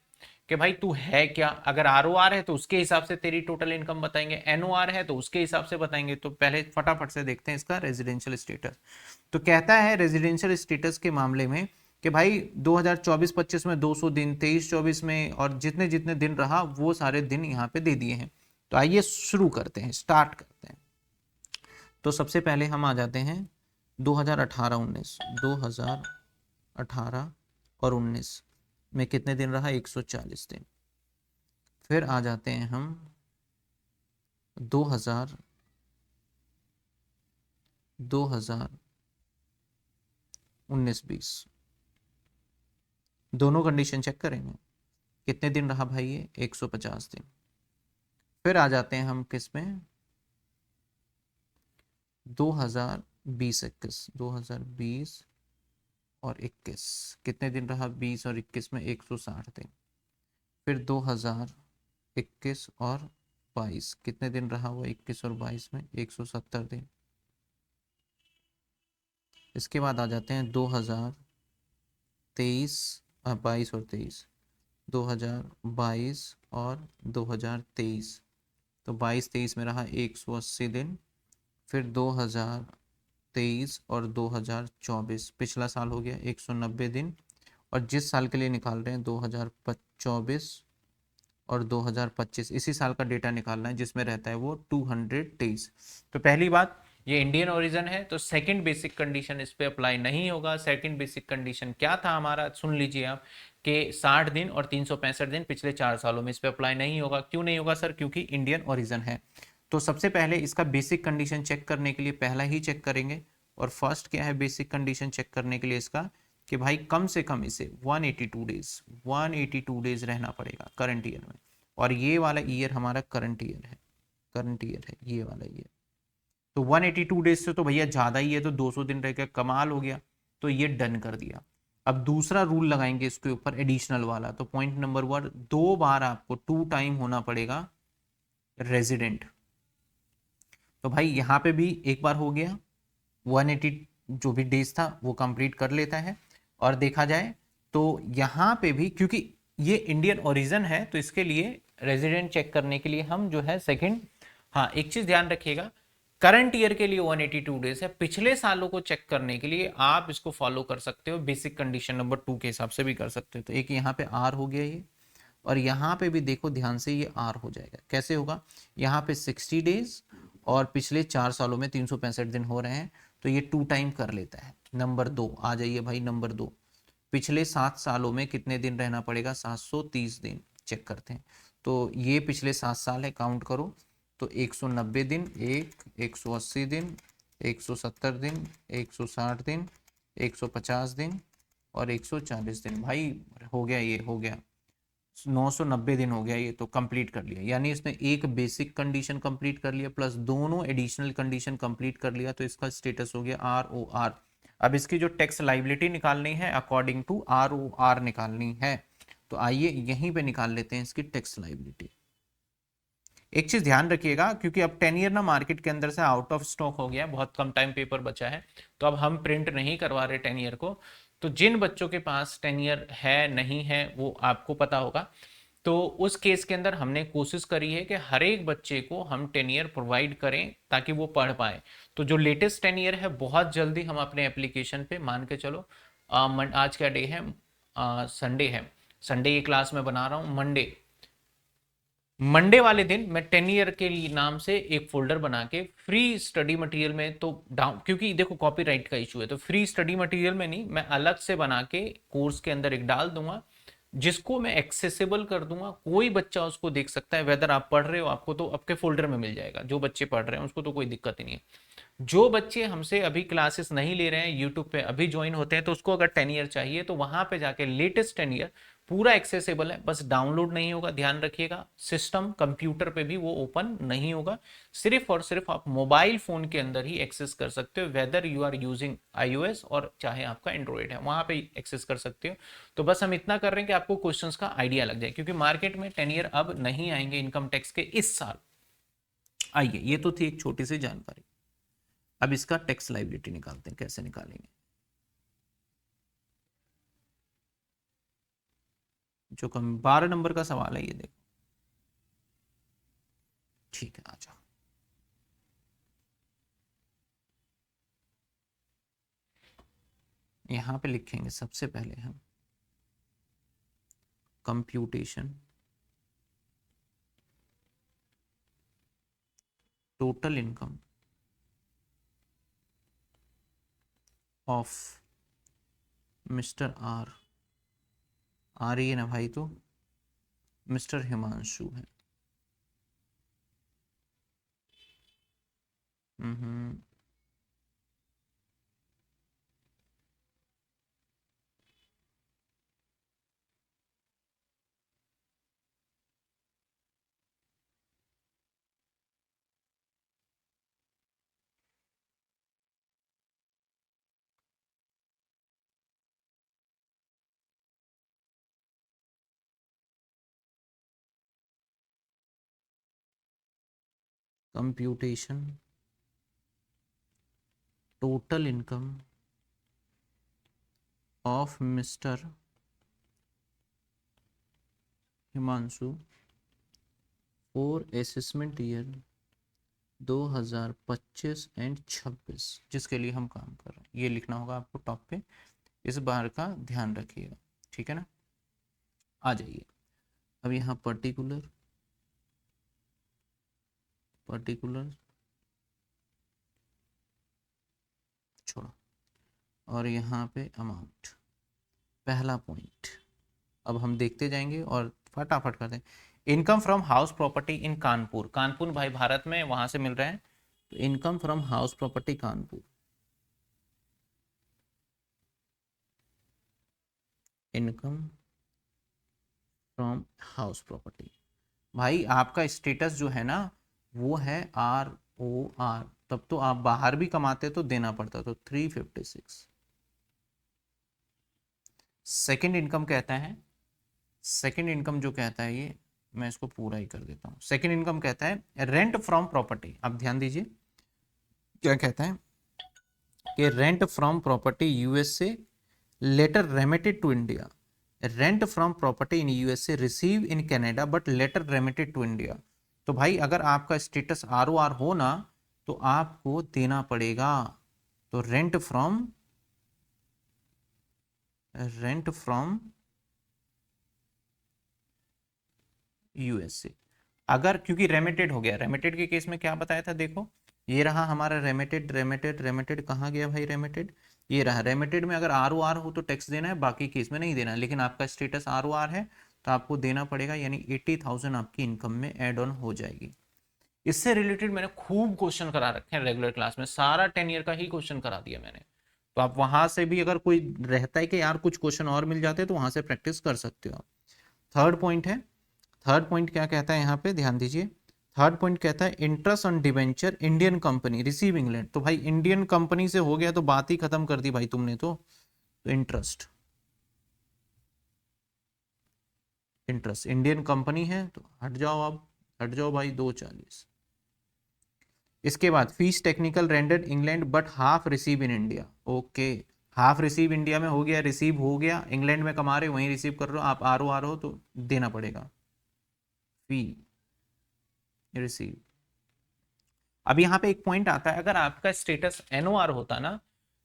कि भाई तू है क्या। अगर आरओआर है तो उसके हिसाब से तेरी टोटल इनकम बताएंगे, एनओआर है तो उसके हिसाब से बताएंगे। तो पहले फटाफट से देखते हैं इसका रेजिडेंशियल स्टेटस। तो कहता है रेजिडेंशियल स्टेटस के मामले में कि भाई 2024-25 में 200 दिन, 23-24 में और जितने जितने दिन रहा वो सारे दिन यहाँ पे दे दिए हैं। तो आइए शुरू करते हैं, स्टार्ट करते हैं। तो सबसे पहले हम आ जाते हैं 2018-19, 2018 और 19 में कितने दिन रहा, 140 दिन। फिर आ जाते हैं हम 2000 19-20, दोनों कंडीशन चेक करेंगे कितने दिन रहा भाई ये, 150 दिन। फिर आ जाते हैं हम किस में, 2020-21, 2020 और 21 कितने दिन रहा, 20 और 21 में 160 दिन। फिर 2021 और 22 कितने दिन रहा हुआ, 21 और 22 में 170 दिन। इसके बाद आ जाते हैं 2023, 22 और 23, 2022 और 2023। तो 22-23 में रहा 180 दिन। फिर 2023 और 2024 पिछला साल हो गया 190 दिन। और जिस साल के लिए निकाल रहे हैं 2024 और 2025, इसी साल का डेटा निकालना है जिसमें रहता है वो 223। तो पहली बात ये इंडियन ओरिजिन है, तो सेकंड बेसिक कंडीशन इस पे अप्लाई नहीं होगा। सेकंड बेसिक कंडीशन क्या था हमारा, सुन लीजिए आप, कि 60 दिन और 365 दिन पिछले 4 सालों में इस पे अप्लाई नहीं होगा। क्यों नहीं होगा सर, क्योंकि इंडियन ओरिजिन है। तो सबसे पहले इसका बेसिक कंडीशन चेक करने के लिए पहला ही चेक करेंगे। और फर्स्ट क्या है बेसिक कंडीशन चेक करने के लिए इसका, कि भाई कम से कम इसे 182 डेज रहना पड़ेगा करंट ईयर में। और ये वाला ईयर हमारा करंट ईयर है, ये वाला ईयर। तो 182 डेज से तो भैया ज़्यादा ही है, तो 200 दिन रह गया, कमाल हो गया। तो ये डन कर दिया। अब दूसरा रूल लगाएंगे इसके ऊपर एडिशनल वाला। तो पॉइंट नंबर 1, 2 बार आपको 2 टाइम होना पड़ेगा रेजिडेंट। तो भाई यहाँ पे भी एक बार हो गया, 180 जो भी डेज था वो कंप्लीट कर लेता है। और देखा जाए तो यहाँ पे भी क्योंकि ये इंडियन ओरिजिन है, तो इसके लिए रेजिडेंट चेक करने के लिए हम जो है सेकंड, हाँ एक चीज ध्यान रखिएगा, करंट ईयर के लिए 182 डेज है। पिछले सालों को चेक करने के लिए आप इसको फॉलो कर सकते हो, बेसिक कंडीशन नंबर 2 के हिसाब से भी कर सकते हो। तो एक यहाँ पे आर हो गया ये, और यहाँ पे भी देखो ध्यान से ये आर हो जाएगा। कैसे होगा, यहाँ पे 60 डेज और पिछले 4 सालों में 365 दिन हो रहे हैं, तो ये 2 टाइम कर लेता है। नंबर 2 आ जाइए भाई, नंबर 2 पिछले 7 सालों में कितने दिन रहना पड़ेगा, 730 दिन चेक करते हैं। तो ये पिछले 7 साल है, काउंट करो। तो 190 दिन, 180 दिन, 170 दिन, 160 दिन, 150 दिन और 140 दिन। भाई हो गया, ये हो गया 990 दिन हो गया। ये तो कंप्लीट कर लिया, यानी इसने एक बेसिक कंडीशन कंप्लीट कर लिया प्लस दोनों एडिशनल कंडीशन कंप्लीट कर लिया। तो इसका स्टेटस हो गया ROR। अब इसकी जो टैक्स लाइबिलिटी निकालनी है अकॉर्डिंग टू ROR निकालनी है। तो आइए यहीं पे निकाल लेते हैं इसकी टैक्स लाइबिलिटी। एक चीज ध्यान रखिएगा, क्योंकि अब 10 ईयर ना मार्केट के अंदर से आउट ऑफ स्टॉक हो गया, बहुत कम टाइम पेपर बचा है, तो अब हम प्रिंट नहीं करवा रहे 10 ईयर को। तो जिन बच्चों के पास 10 ईयर है नहीं है वो आपको पता होगा। तो उस केस के अंदर हमने कोशिश करी है कि हर एक बच्चे को हम 10 ईयर प्रोवाइड करें ताकि वो पढ़ पाए। तो जो लेटेस्ट 10 ईयर है बहुत जल्दी हम अपने एप्लीकेशन पे मान के चलो आज क्या डे है, संडे है, संडे की क्लास में बना रहा हूँ। मंडे वाले दिन मैं 10 ईयर के लिए नाम से एक फोल्डर बना के फ्री स्टडी मटेरियल में तो डाउन, क्योंकि देखो कॉपीराइट का इशू है, तो फ्री स्टडी मटेरियल में नहीं, मैं अलग से बना के कोर्स के अंदर एक डाल दूंगा, जिसको मैं एक्सेसिबल कर दूंगा, कोई बच्चा उसको देख सकता है। वेदर आप पढ़ रहे हो, आपको तो आपके फोल्डर में मिल जाएगा, जो बच्चे पढ़ रहे हैं उसको तो कोई दिक्कत ही नहीं है। जो बच्चे हमसे अभी क्लासेस नहीं ले रहे हैं, यूट्यूब पे अभी ज्वाइन होते हैं, तो उसको अगर 10 ईयर चाहिए तो वहां पे जाके लेटेस्ट 10 ईयर पूरा एक्सेसिबल है, बस डाउनलोड नहीं होगा, ध्यान रखिएगा। सिस्टम कंप्यूटर पे भी वो ओपन नहीं होगा, सिर्फ और सिर्फ आप मोबाइल फोन के अंदर ही एक्सेस कर सकते हो, whether you are using iOS और चाहे आपका एंड्रॉइड है, वहां पे एक्सेस कर सकते हो। तो बस हम इतना कर रहे हैं कि आपको क्वेश्चंस का आइडिया लग जाए, क्योंकि मार्केट में 10 ईयर अब नहीं आएंगे इनकम टैक्स के इस साल। आइए, ये तो थी एक छोटी सी जानकारी। अब इसका टैक्स लायबिलिटी निकालते हैं, कैसे निकालेंगे। जो कम 12 नंबर का सवाल है ये देखो, ठीक है, आ जाओ। यहां पे लिखेंगे सबसे पहले हम computation total income of mister R ही है ना भाई, तो मिस्टर हिमांशु है। Hmm, computation total income of mister Himanshu for assessment year 2025 and 26, जिसके लिए हम काम कर रहे हैं, ये लिखना होगा आपको टॉप पे, इस बार का ध्यान रखिएगा, ठीक है ना। आ जाइए, अब यहाँ पर्टिकुलर छोड़ो, और यहाँ पे अमाउंट, पहला पॉइंट। अब हम देखते जाएंगे और फटाफट करते हैं। Income from house property in Kanpur, Kanpur भाई भारत में, वहां से मिल रहा है, तो income from house property Kanpur, income from house property. भाई आपका स्टेटस जो है ना वो है ROR, तब तो आप बाहर भी कमाते तो देना पड़ता, तो 356। सेकंड इनकम कहता है, सेकंड इनकम जो कहता है ये, मैं इसको पूरा ही कर देता हूँ। सेकंड इनकम कहता है रेंट फ्रॉम प्रॉपर्टी। अब ध्यान दीजिए क्या कहता है कि rent from property USA later remitted to India, rent from property in USA receive in Canada but later remitted to India. तो भाई अगर आपका स्टेटस ROR हो ना तो आपको देना पड़ेगा। तो रेंट फ्रॉम यूएसए, अगर क्योंकि रेमिटेड हो गया, रेमिटेड के केस में क्या बताया था, देखो ये रहा हमारा रेमिटेड, रेमिटेड कहाँ गया भाई, रेमिटेड ये रहा। रेमिटेड में अगर ROR हो तो टैक्स देना है, बाकी केस में नहीं देना, लेकिन आपका स्टेटस ROR है तो आपको देना पड़ेगा, यानी 80,000 आपकी इनकम में एड ऑन हो जाएगी। इससे रिलेटेड मैंने खूब क्वेश्चन करा रखे हैं रेगुलर क्लास में, सारा 10 ईयर का ही क्वेश्चन करा दिया मैंने। तो आप वहां से भी अगर कोई रहता है कि यार कुछ क्वेश्चन और मिल जाते हैं तो वहां से प्रैक्टिस कर सकते हो आप। थर्ड पॉइंट है, थर्ड पॉइंट क्या कहता है यहाँ पे, ध्यान दीजिए। थर्ड पॉइंट कहता है interest on debenture Indian company receive England. तो भाई इंडियन कंपनी से हो गया तो बात ही खत्म कर दी भाई तुमने तो इंटरेस्ट, इंटरेस्ट इंडियन कंपनी है तो हट जाओ, अब हट जाओ भाई, 240। इसके बाद fees technical rendered England but half receive in India. Okay, half receive India में हो गया, रिसीव हो गया, इंग्लैंड में कमा रहे हो वहीं रिसीव कर रहे हो, आप ROR हो तो देना पड़ेगा फी रिसीव। अब यहाँ पे एक पॉइंट आता है, अगर आपका स्टेटस NOR होता ना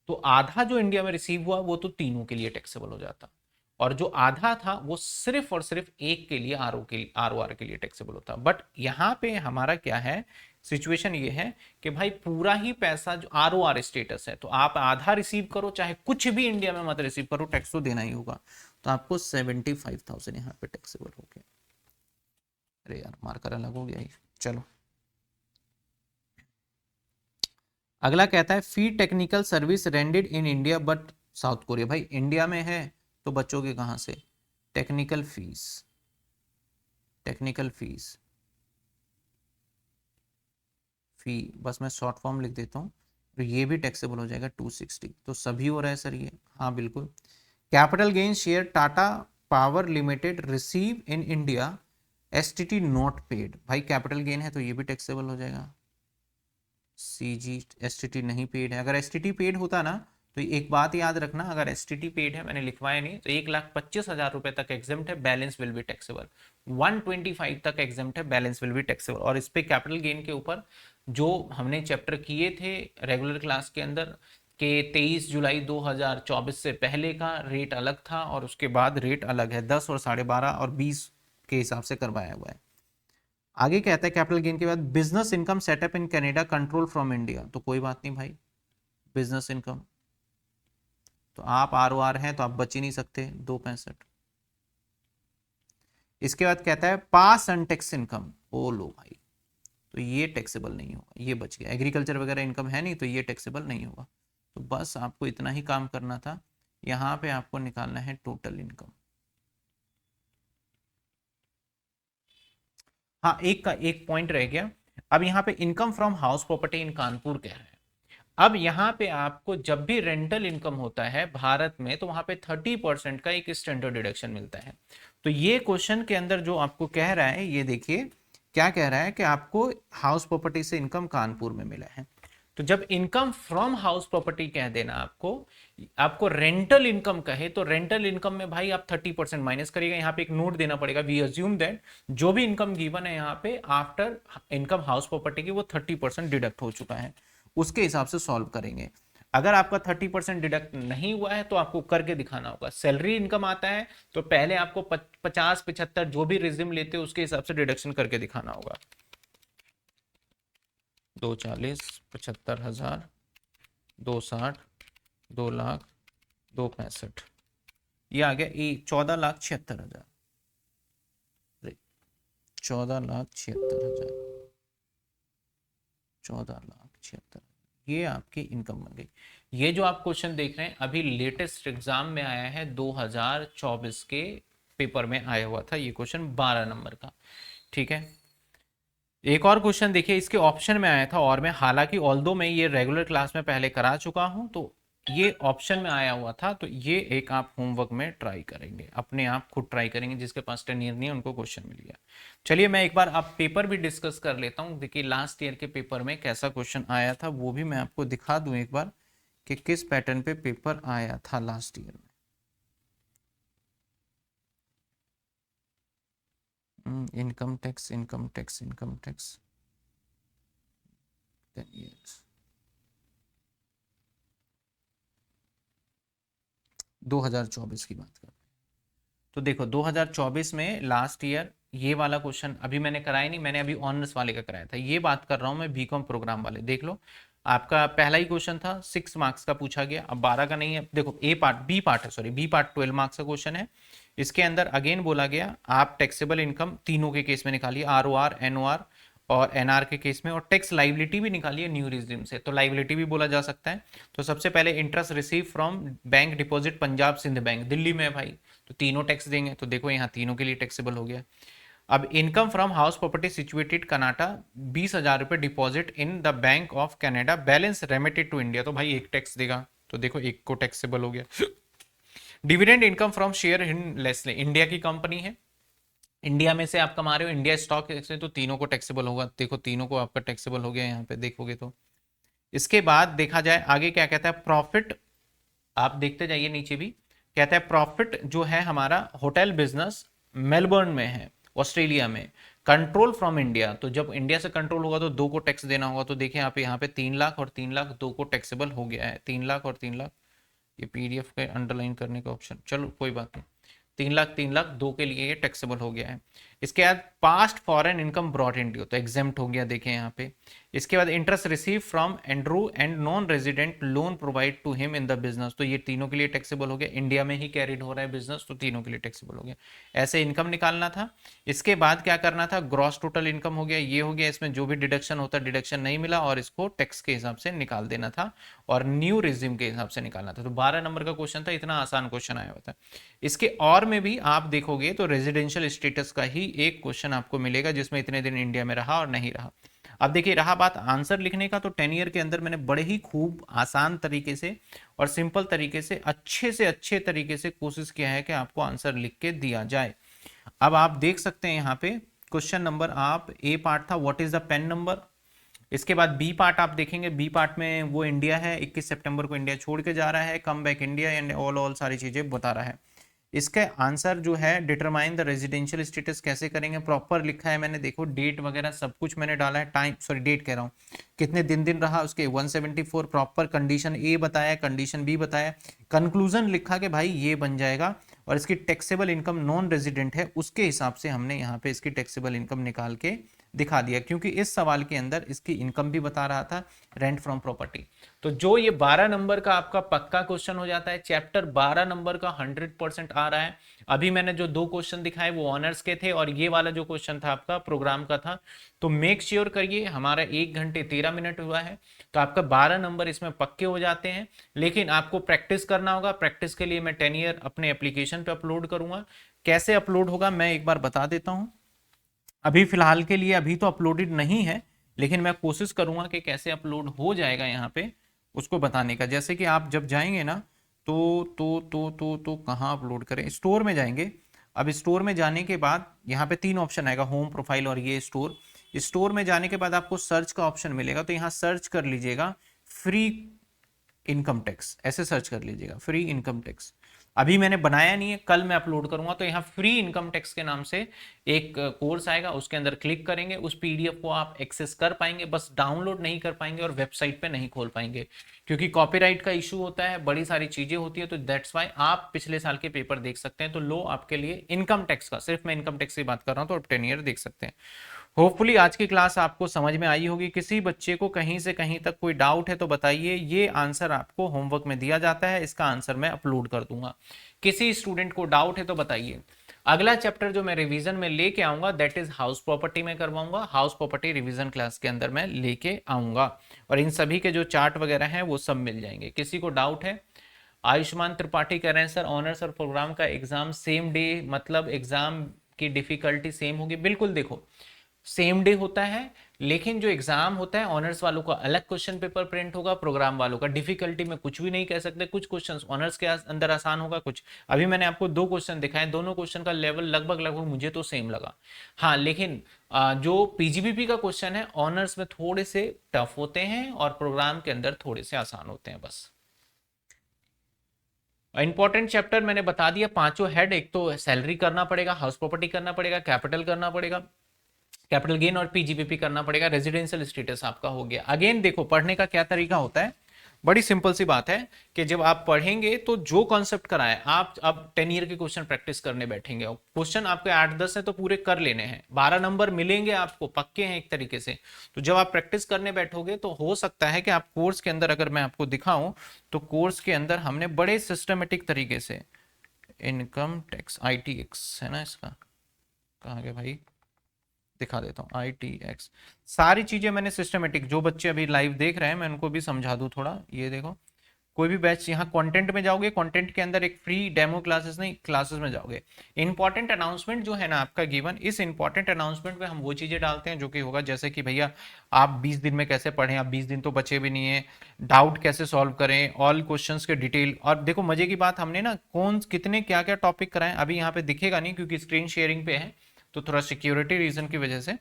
तो आधा जो इंडिया में रिसीव हुआ वो तो तीनों के लिए टैक्सेबल हो जाता, और जो आधा था वो सिर्फ और सिर्फ एक के लिए आर के लिए टैक्सेबल होता। बट यहाँ पे हमारा क्या है, सिचुएशन ये है कि भाई पूरा ही पैसा जो आर स्टेटस है, तो आप आधा रिसीव करो चाहे कुछ भी इंडिया में मत रिसीव करो, टैक्स तो देना ही होगा। तो आपको 75,000 यहाँ पे टैक्सेबल हो गया। अरे यार मार्कर अलग हो गया ही। चलो अगला कहता है fee technical service rendered in India but South Korea. भाई इंडिया में है तो बच्चोगे कहां से, technical fees, technical fees fee, बस मैं शॉर्ट फॉर्म लिख देता हूं, तो ये भी टैक्सेबल हो जाएगा 260। तो सभी हो रहा है सर ये, हाँ बिल्कुल। Capital gain share Tata power limited receive in India STT not paid. भाई कैपिटल गेन है तो ये भी टैक्सेबल हो जाएगा। सीजी एसटीटी नहीं पेड है। अगर एसटीटी पेड होता ना तो एक बात याद रखना, अगर एसटीटी पेड है, मैंने लिखवाया नहीं, तो 1,25,000 रुपए तक एग्जेम्प्ट है, बैलेंस विल बी टैक्सेबल। 125 तक एग्जेम्प्ट है, बैलेंस विल बी टैक्सेबल। और इस पे कैपिटल गेन के ऊपर जो हमने चैप्टर किए थे रेगुलर क्लास के अंदर के 23 जुलाई 2024 से पहले का रेट अलग था और उसके बाद रेट अलग है, 10 और 12.5 और 20 के हिसाब से करवाया हुआ है। आगे कहता है कैपिटल गेन के बाद business income setup in Canada control from India. तो कोई बात नहीं भाई, बिजनेस इनकम तो आप आर हैं तो आप बच ही नहीं सकते, 265। इसके बाद कहता है पास अनटैक्स इनकम, ओ लो भाई, तो ये टैक्सेबल नहीं होगा, ये बच गया। एग्रीकल्चर वगैरह इनकम है नहीं तो ये टैक्सेबल नहीं होगा। तो बस आपको इतना ही काम करना था, यहां पे आपको निकालना है टोटल इनकम। हाँ एक पॉइंट रह गया। अब यहाँ पे income from house property in Kanpur कह रहा है। अब यहाँ पे आपको जब भी रेंटल इनकम होता है भारत में तो वहां पे 30% का एक स्टैंडर्ड डिडक्शन मिलता है। तो ये क्वेश्चन के अंदर जो आपको कह रहा है, ये देखिए क्या कह रहा है कि आपको हाउस प्रॉपर्टी से इनकम कानपुर में मिला है। तो जब इनकम फ्रॉम हाउस प्रॉपर्टी कह देना आपको, आपको रेंटल इनकम कहे तो रेंटल इनकम में भाई आप 30% माइनस करिएगा। यहाँ पे एक नोट देना पड़ेगा, वी अज्यूम दैट जो भी इनकम गिवन है यहाँ पे आफ्टर इनकम हाउस प्रॉपर्टी की वो 30% डिडक्ट हो चुका है, उसके हिसाब से सॉल्व करेंगे। अगर आपका 30% डिडक्ट नहीं हुआ है तो आपको करके दिखाना होगा। सैलरी इनकम आता है तो पहले आपको 50-75 जो भी रिज्यूम लेते हो उसके हिसाब से डिडक्शन करके दिखाना होगा। 240, 75,000, 260, 2,00,000, 265, ये आ गया 14,76,000, 14,76,000, 14,76,000, ये आपकी इनकम बन गई। ये जो आप क्वेश्चन देख रहे हैं अभी लेटेस्ट एग्जाम में आया है, 2024 के पेपर में आया हुआ था ये क्वेश्चन, 12 नंबर का। ठीक है, एक और क्वेश्चन देखिए, इसके ऑप्शन में आया था, और मैं हालांकि ऑल्दो मैं ये रेगुलर क्लास में पहले करा चुका हूं, तो ये ऑप्शन में आया हुआ था, तो ये एक आप होमवर्क में ट्राई करेंगे, अपने आप खुद ट्राई करेंगे, जिसके पास 10 ईयर नहीं है उनको क्वेश्चन मिल गया। चलिए मैं एक बार आप पेपर भी डिस्कस कर लेता हूँ। देखिए लास्ट ईयर के पेपर में कैसा क्वेश्चन आया था वो भी मैं आपको दिखा दूं एक बार कि किस पैटर्न पे पेपर आया था लास्ट ईयर में। Income tax, income tax, income tax 10 years, 2024 की बात कर। तो देखो 2024 में लास्ट ईयर ये वाला क्वेश्चन अभी मैंने कराया नहीं, मैंने अभी ऑनर्स वाले का कराया था, ये बात कर रहा हूं मैं बीकॉम प्रोग्राम वाले। देख लो आपका पहला ही क्वेश्चन था 6 मार्क्स का पूछा गया, अब 12 का नहीं है। देखो ए पार्ट, बी पार्ट है, सॉरी बी पार्ट 12 मार्क्स का क्वेश्चन है। इसके अंदर अगेन बोला गया आप टैक्सेबल इनकम तीनों के केस में निकालिए, आरओआर, एनओआर और एनआर के केस में, और टैक्स लाइबिलिटी भी निकालिए न्यू रिज्यूम से, तो लाइबिलिटी भी बोला जा सकता है। तो सबसे पहले interest receive from bank deposit Punjab Sind bank, Delhi में है भाई, तो तीनों टैक्स देंगे, तो देखो यहाँ तीनों के लिए टैक्सेबल हो गया। अब income from house property situated Canada, 20,000 रुपए deposit in the bank of Canada, balance remitted to India, तो भाई एक टैक्स देगा, तो देखो एक को टैक्सेबल हो गया। Dividend income from share in Leslie, India की कंपनी है, इंडिया में से आप कमा रहे हो, इंडिया स्टॉक एक्सचेंज, तो तीनों को टैक्सेबल होगा, देखो तीनों को आपका टैक्सेबल हो गया यहाँ पे देखोगे तो। इसके बाद देखा जाए आगे क्या कहता है, प्रॉफिट, आप देखते जाइए नीचे भी कहता है प्रॉफिट जो है हमारा होटल बिजनेस मेलबर्न में है ऑस्ट्रेलिया में, कंट्रोल फ्रॉम इंडिया, तो जब इंडिया से कंट्रोल होगा तो 2 को टैक्स देना होगा। तो देखिए यहाँ पे 3 लाख और 3 लाख 2 को टैक्सेबल हो गया है, 3 लाख और 3 लाख। ये पीडीएफ का अंडरलाइन करने का ऑप्शन, चलो कोई बात नहीं। 3 लाख 2 के लिए ये टैक्सेबल हो गया है। इसके बाद past foreign income brought in due, तो एग्जेम्प्ट हो गया, देखें यहाँ पे। इसके बाद interest receive from Andrew and non resident loan provide to him in the business, तो ये तीनों के लिए टैक्सेबल हो गया। इंडिया में ही कैरिड हो रहा है बिजनेस, तो तीनों के लिए टैक्सेबल हो गया। ऐसे इनकम निकालना था। इसके बाद क्या करना था, ग्रॉस टोटल इनकम हो गया, ये हो गया। इसमें जो भी डिडक्शन होता, डिडक्शन नहीं मिला और इसको टैक्स के हिसाब से निकाल देना था और न्यू रिज्यूम के हिसाब से निकालना था। तो 12 नंबर का क्वेश्चन था, इतना आसान क्वेश्चन आया होता है। इसके और में भी आप देखोगे तो रेजिडेंशियल स्टेटस का ही एक क्वेश्चन आपको मिलेगा, जिसमें इतने दिन इंडिया में रहा और नहीं रहा। अब देखिए रहा बात आंसर लिखने का, तो 10 ईयर के अंदर मैंने बड़े ही खूब आसान तरीके से और सिंपल तरीके से अच्छे तरीके से कोशिश किया है कि आपको आंसर लिख के दिया जाए। अब आप देख सकते हैं यहाँ पे क्वेश्चन नंबर, आप ए पार्ट था what is the PAN number. इसके बाद बी पार्ट आप देखेंगे, बी पार्ट में वो इंडिया है, 21 सितंबर को इंडिया छोड़ के जा रहा है, come back India and all सारी चीजें बता रहा है। इसके आंसर जो है डिटरमाइन द रेजिडेंशियल स्टेटस कैसे करेंगे, प्रॉपर लिखा है मैंने, देखो डेट वगैरह सब कुछ मैंने डाला है, टाइम सॉरी डेट कह रहा हूँ, कितने दिन रहा उसके 174, प्रॉपर कंडीशन ए बताया, कंडीशन बी बताया, कंक्लूजन लिखा कि भाई ये बन जाएगा। और इसकी टैक्सेबल इनकम नॉन रेजिडेंट है, उसके हिसाब से हमने यहाँ पे इसकी टैक्सेबल इनकम निकाल के दिखा दिया, क्योंकि इस सवाल के अंदर इसकी इनकम भी बता रहा था, रेंट फ्रॉम प्रॉपर्टी। तो जो ये 12 नंबर का आपका पक्का क्वेश्चन हो जाता है, चैप्टर 12 नंबर का 100% आ रहा है। अभी मैंने जो 2 क्वेश्चन दिखाए वो ऑनर्स के थे और ये वाला जो क्वेश्चन था आपका प्रोग्राम का था। तो मेक श्योर करिए, हमारा 1 घंटे 13 मिनट हुआ है, तो आपका 12 नंबर इसमें पक्के हो जाते हैं। लेकिन आपको प्रैक्टिस करना होगा, प्रैक्टिस के लिए मैं 10 ईयर अपने एप्लीकेशन पे अपलोड करूंगा। कैसे अपलोड होगा मैं एक बार बता देता हूं। अभी फिलहाल के लिए अभी तो अपलोडेड नहीं है, लेकिन मैं कोशिश करूंगा कि कैसे अपलोड हो जाएगा यहाँ पे उसको बताने का। जैसे कि आप जब जाएंगे ना तो कहाँ अपलोड करें, स्टोर में जाएंगे। अब स्टोर में जाने के बाद यहाँ पे 3 ऑप्शन आएगा, होम, प्रोफाइल और ये स्टोर। स्टोर में जाने के बाद आपको सर्च का ऑप्शन मिलेगा, तो यहाँ सर्च कर लीजिएगा फ्री इनकम टैक्स, ऐसे सर्च कर लीजिएगा फ्री इनकम टैक्स। अभी मैंने बनाया नहीं है, कल मैं अपलोड करूंगा। तो यहाँ फ्री इनकम टैक्स के नाम से एक कोर्स आएगा, उसके अंदर क्लिक करेंगे, उस पीडीएफ को आप एक्सेस कर पाएंगे, बस डाउनलोड नहीं कर पाएंगे और वेबसाइट पे नहीं खोल पाएंगे, क्योंकि कॉपीराइट का इशू होता है, बड़ी सारी चीजें होती है। तो दैट्स वाई आप पिछले साल के पेपर देख सकते हैं। तो लो आपके लिए इनकम टैक्स का, सिर्फ मैं इनकम टैक्स की बात कर रहा हूँ, तो आप 10 ईयर देख सकते हैं। होपफुली आज की क्लास आपको समझ में आई होगी। किसी बच्चे को कहीं से कहीं तक कोई डाउट है तो बताइए। ये आंसर आपको होमवर्क में दिया जाता है, इसका आंसर मैं अपलोड कर दूंगा। किसी स्टूडेंट को डाउट है तो बताइए। अगला चैप्टर जो मैं रिवीजन में लेके आऊंगा दैट इज हाउस प्रॉपर्टी में करवाऊंगा, हाउस प्रॉपर्टी रिवीजन क्लास के अंदर मैं लेके आऊंगा, और इन सभी के जो चार्ट वगैरह हैं वो सब मिल जाएंगे। किसी को डाउट है? आयुष्मान त्रिपाठी कह रहे हैं सर ऑनर्स और प्रोग्राम का एग्जाम सेम डे, मतलब एग्जाम की डिफिकल्टी सेम होगी। बिल्कुल, देखो सेम डे होता है, लेकिन जो एग्जाम होता है ऑनर्स वालों का अलग क्वेश्चन पेपर प्रिंट होगा, प्रोग्राम वालों का। डिफिकल्टी में कुछ भी नहीं कह सकते, कुछ क्वेश्चंस ऑनर्स के अंदर आसान होगा, कुछ अभी मैंने आपको 2 क्वेश्चन दिखाए, दोनों क्वेश्चन का लेवल लगभग मुझे तो सेम लगा। हाँ, लेकिन जो पीजीबीपी का क्वेश्चन है ऑनर्स में थोड़े से टफ होते हैं और प्रोग्राम के अंदर थोड़े से आसान होते हैं बस। इंपॉर्टेंट चैप्टर मैंने बता दिया, 5 हेड। एक तो सैलरी करना पड़ेगा, हाउस प्रॉपर्टी करना पड़ेगा, कैपिटल करना पड़ेगा, कैपिटल गेन और पीजीबीपी करना पड़ेगा, रेजिडेंशियल स्टेटस आपका हो गया। अगेन देखो पढ़ने का क्या तरीका होता है, बड़ी सिंपल सी बात है कि जब आप पढ़ेंगे तो जो कॉन्सेप्ट कराए, आप अब 10 ईयर के क्वेश्चन प्रैक्टिस करने बैठेंगे, क्वेश्चन आपके 8-10 है तो पूरे कर लेने हैं, 12 नंबर मिलेंगे आपको, पक्के हैं एक तरीके से। तो जब आप प्रैक्टिस करने बैठोगे तो हो सकता है कि आप कोर्स के अंदर, अगर मैं आपको दिखाऊं तो कोर्स के अंदर हमने बड़े सिस्टमेटिक तरीके से, इनकम टैक्स ITX है ना, इसका कहाँ गया भाई, दिखा देता हूँ ITX, सारी चीजें मैंने सिस्टमेटिक, जो बच्चे अभी लाइव देख रहे हैं मैं उनको भी समझा दूं थोड़ा। ये देखो कोई भी बैच, यहाँ कंटेंट में जाओगे, कंटेंट के अंदर एक फ्री डेमो क्लासेस, नहीं क्लासेस में जाओगे, इंपॉर्टेंट अनाउंसमेंट जो है ना आपका गिवन, इस इंपॉर्टेंट अनाउंसमेंट में हम वो चीजें डालते हैं जो कि होगा, जैसे कि भैया आप 20 दिन में कैसे पढ़ें, आप 20 दिन तो बचे भी नहीं है, डाउट कैसे सॉल्व करें, ऑल क्वेश्चंस के डिटेल। और देखो मजे की बात, हमने ना कौन कितने क्या टॉपिक कराएं, अभी यहाँ पे दिखेगा नहीं क्योंकि स्क्रीन शेयरिंग पे है, तो थोड़ा सिक्योरिटी रीजन की वजह से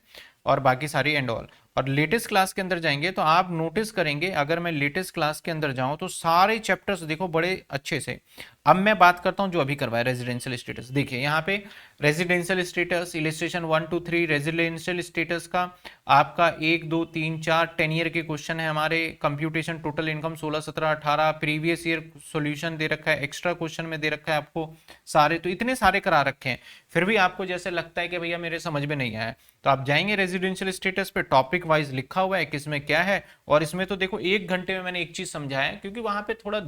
और बाकी सारी एंड ऑल। और लेटेस्ट क्लास के अंदर जाएंगे तो आप नोटिस करेंगे, अगर मैं लेटेस्ट क्लास के अंदर जाऊं तो सारे चैप्टर्स देखो बड़े अच्छे से। अब मैं बात करता हूं जो अभी करवाया रेजिडेंशियल स्टेटस। देखिए यहाँ पे residential status illustration 1 2 3 residential status का आपका 1 2 3 4 10 ईयर के क्वेश्चन है हमारे। Computation total income 16 17 18 previous year solution दे रखा है, एक्स्ट्रा क्वेश्चन में दे रखा है आपको सारे, तो इतने सारे करा रखे हैं। फिर भी आपको जैसे लगता है कि भैया मेरे समझ में नहीं आया, तो आप जाएंगे रेजिडेंशियल स्टेटस पे, टॉपिक वाइज लिखा हुआ है किसमें क्या है। और इसमें तो देखो 1 घंटे में मैंने एक चीज समझाया है, क्योंकि वहां पे थोड़ा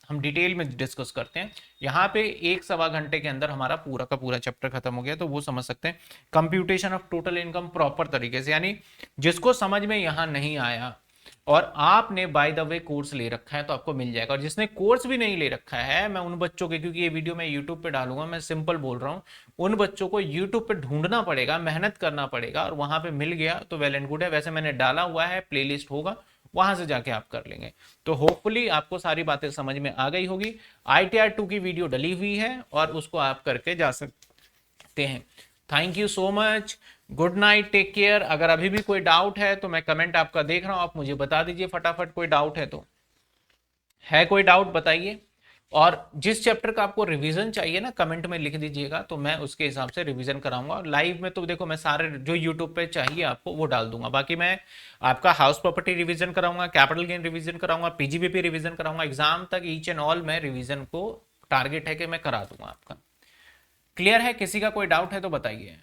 हम डिटेल में डिस्कस करते हैं। यहाँ पे 1 सवा घंटे के अंदर हमारा पूरा का पूरा चैप्टर खत्म हो गया, तो वो समझ सकते हैं। Computation of total income proper तरीके से, यानी जिसको समझ में यहाँ नहीं आया और आपने बाय द वे कोर्स ले रखा है तो आपको मिल जाएगा। और जिसने कोर्स भी नहीं ले रखा है, मैं उन बच्चों के, क्योंकि ये वीडियो मैं यूट्यूब पे डालूंगा, मैं सिंपल बोल रहा हूँ, उन बच्चों को यूट्यूब पे ढूंढना पड़ेगा, मेहनत करना पड़ेगा, और वहां पे मिल गया तो वेल एंड गुड है। वैसे मैंने डाला हुआ है, प्लेलिस्ट होगा, वहां से जाके आप कर लेंगे। तो होपफुली आपको सारी बातें समझ में आ गई होगी। ITR 2 की वीडियो डली हुई है और उसको आप करके जा सकते हैं। Thank you so much, good night, take care. अगर अभी भी कोई डाउट है तो मैं कमेंट आपका देख रहा हूं, आप मुझे बता दीजिए फटाफट, कोई डाउट है तो। है कोई डाउट बताइए। और जिस चैप्टर का आपको रिवीजन चाहिए ना, कमेंट में लिख दीजिएगा, तो मैं उसके हिसाब से रिवीजन कराऊंगा। लाइव में तो देखो मैं सारे जो यूट्यूब पे चाहिए आपको वो डाल दूंगा। बाकी मैं आपका हाउस प्रॉपर्टी रिवीजन कराऊंगा, कैपिटल गेन रिवीजन कराऊंगा, PGBP रिवीजन कराऊंगा, एग्जाम तक ईच एंड ऑल मैं रिवीजन को टारगेट है कि मैं करा दूंगा आपका। क्लियर है? किसी का कोई डाउट है तो बताइए।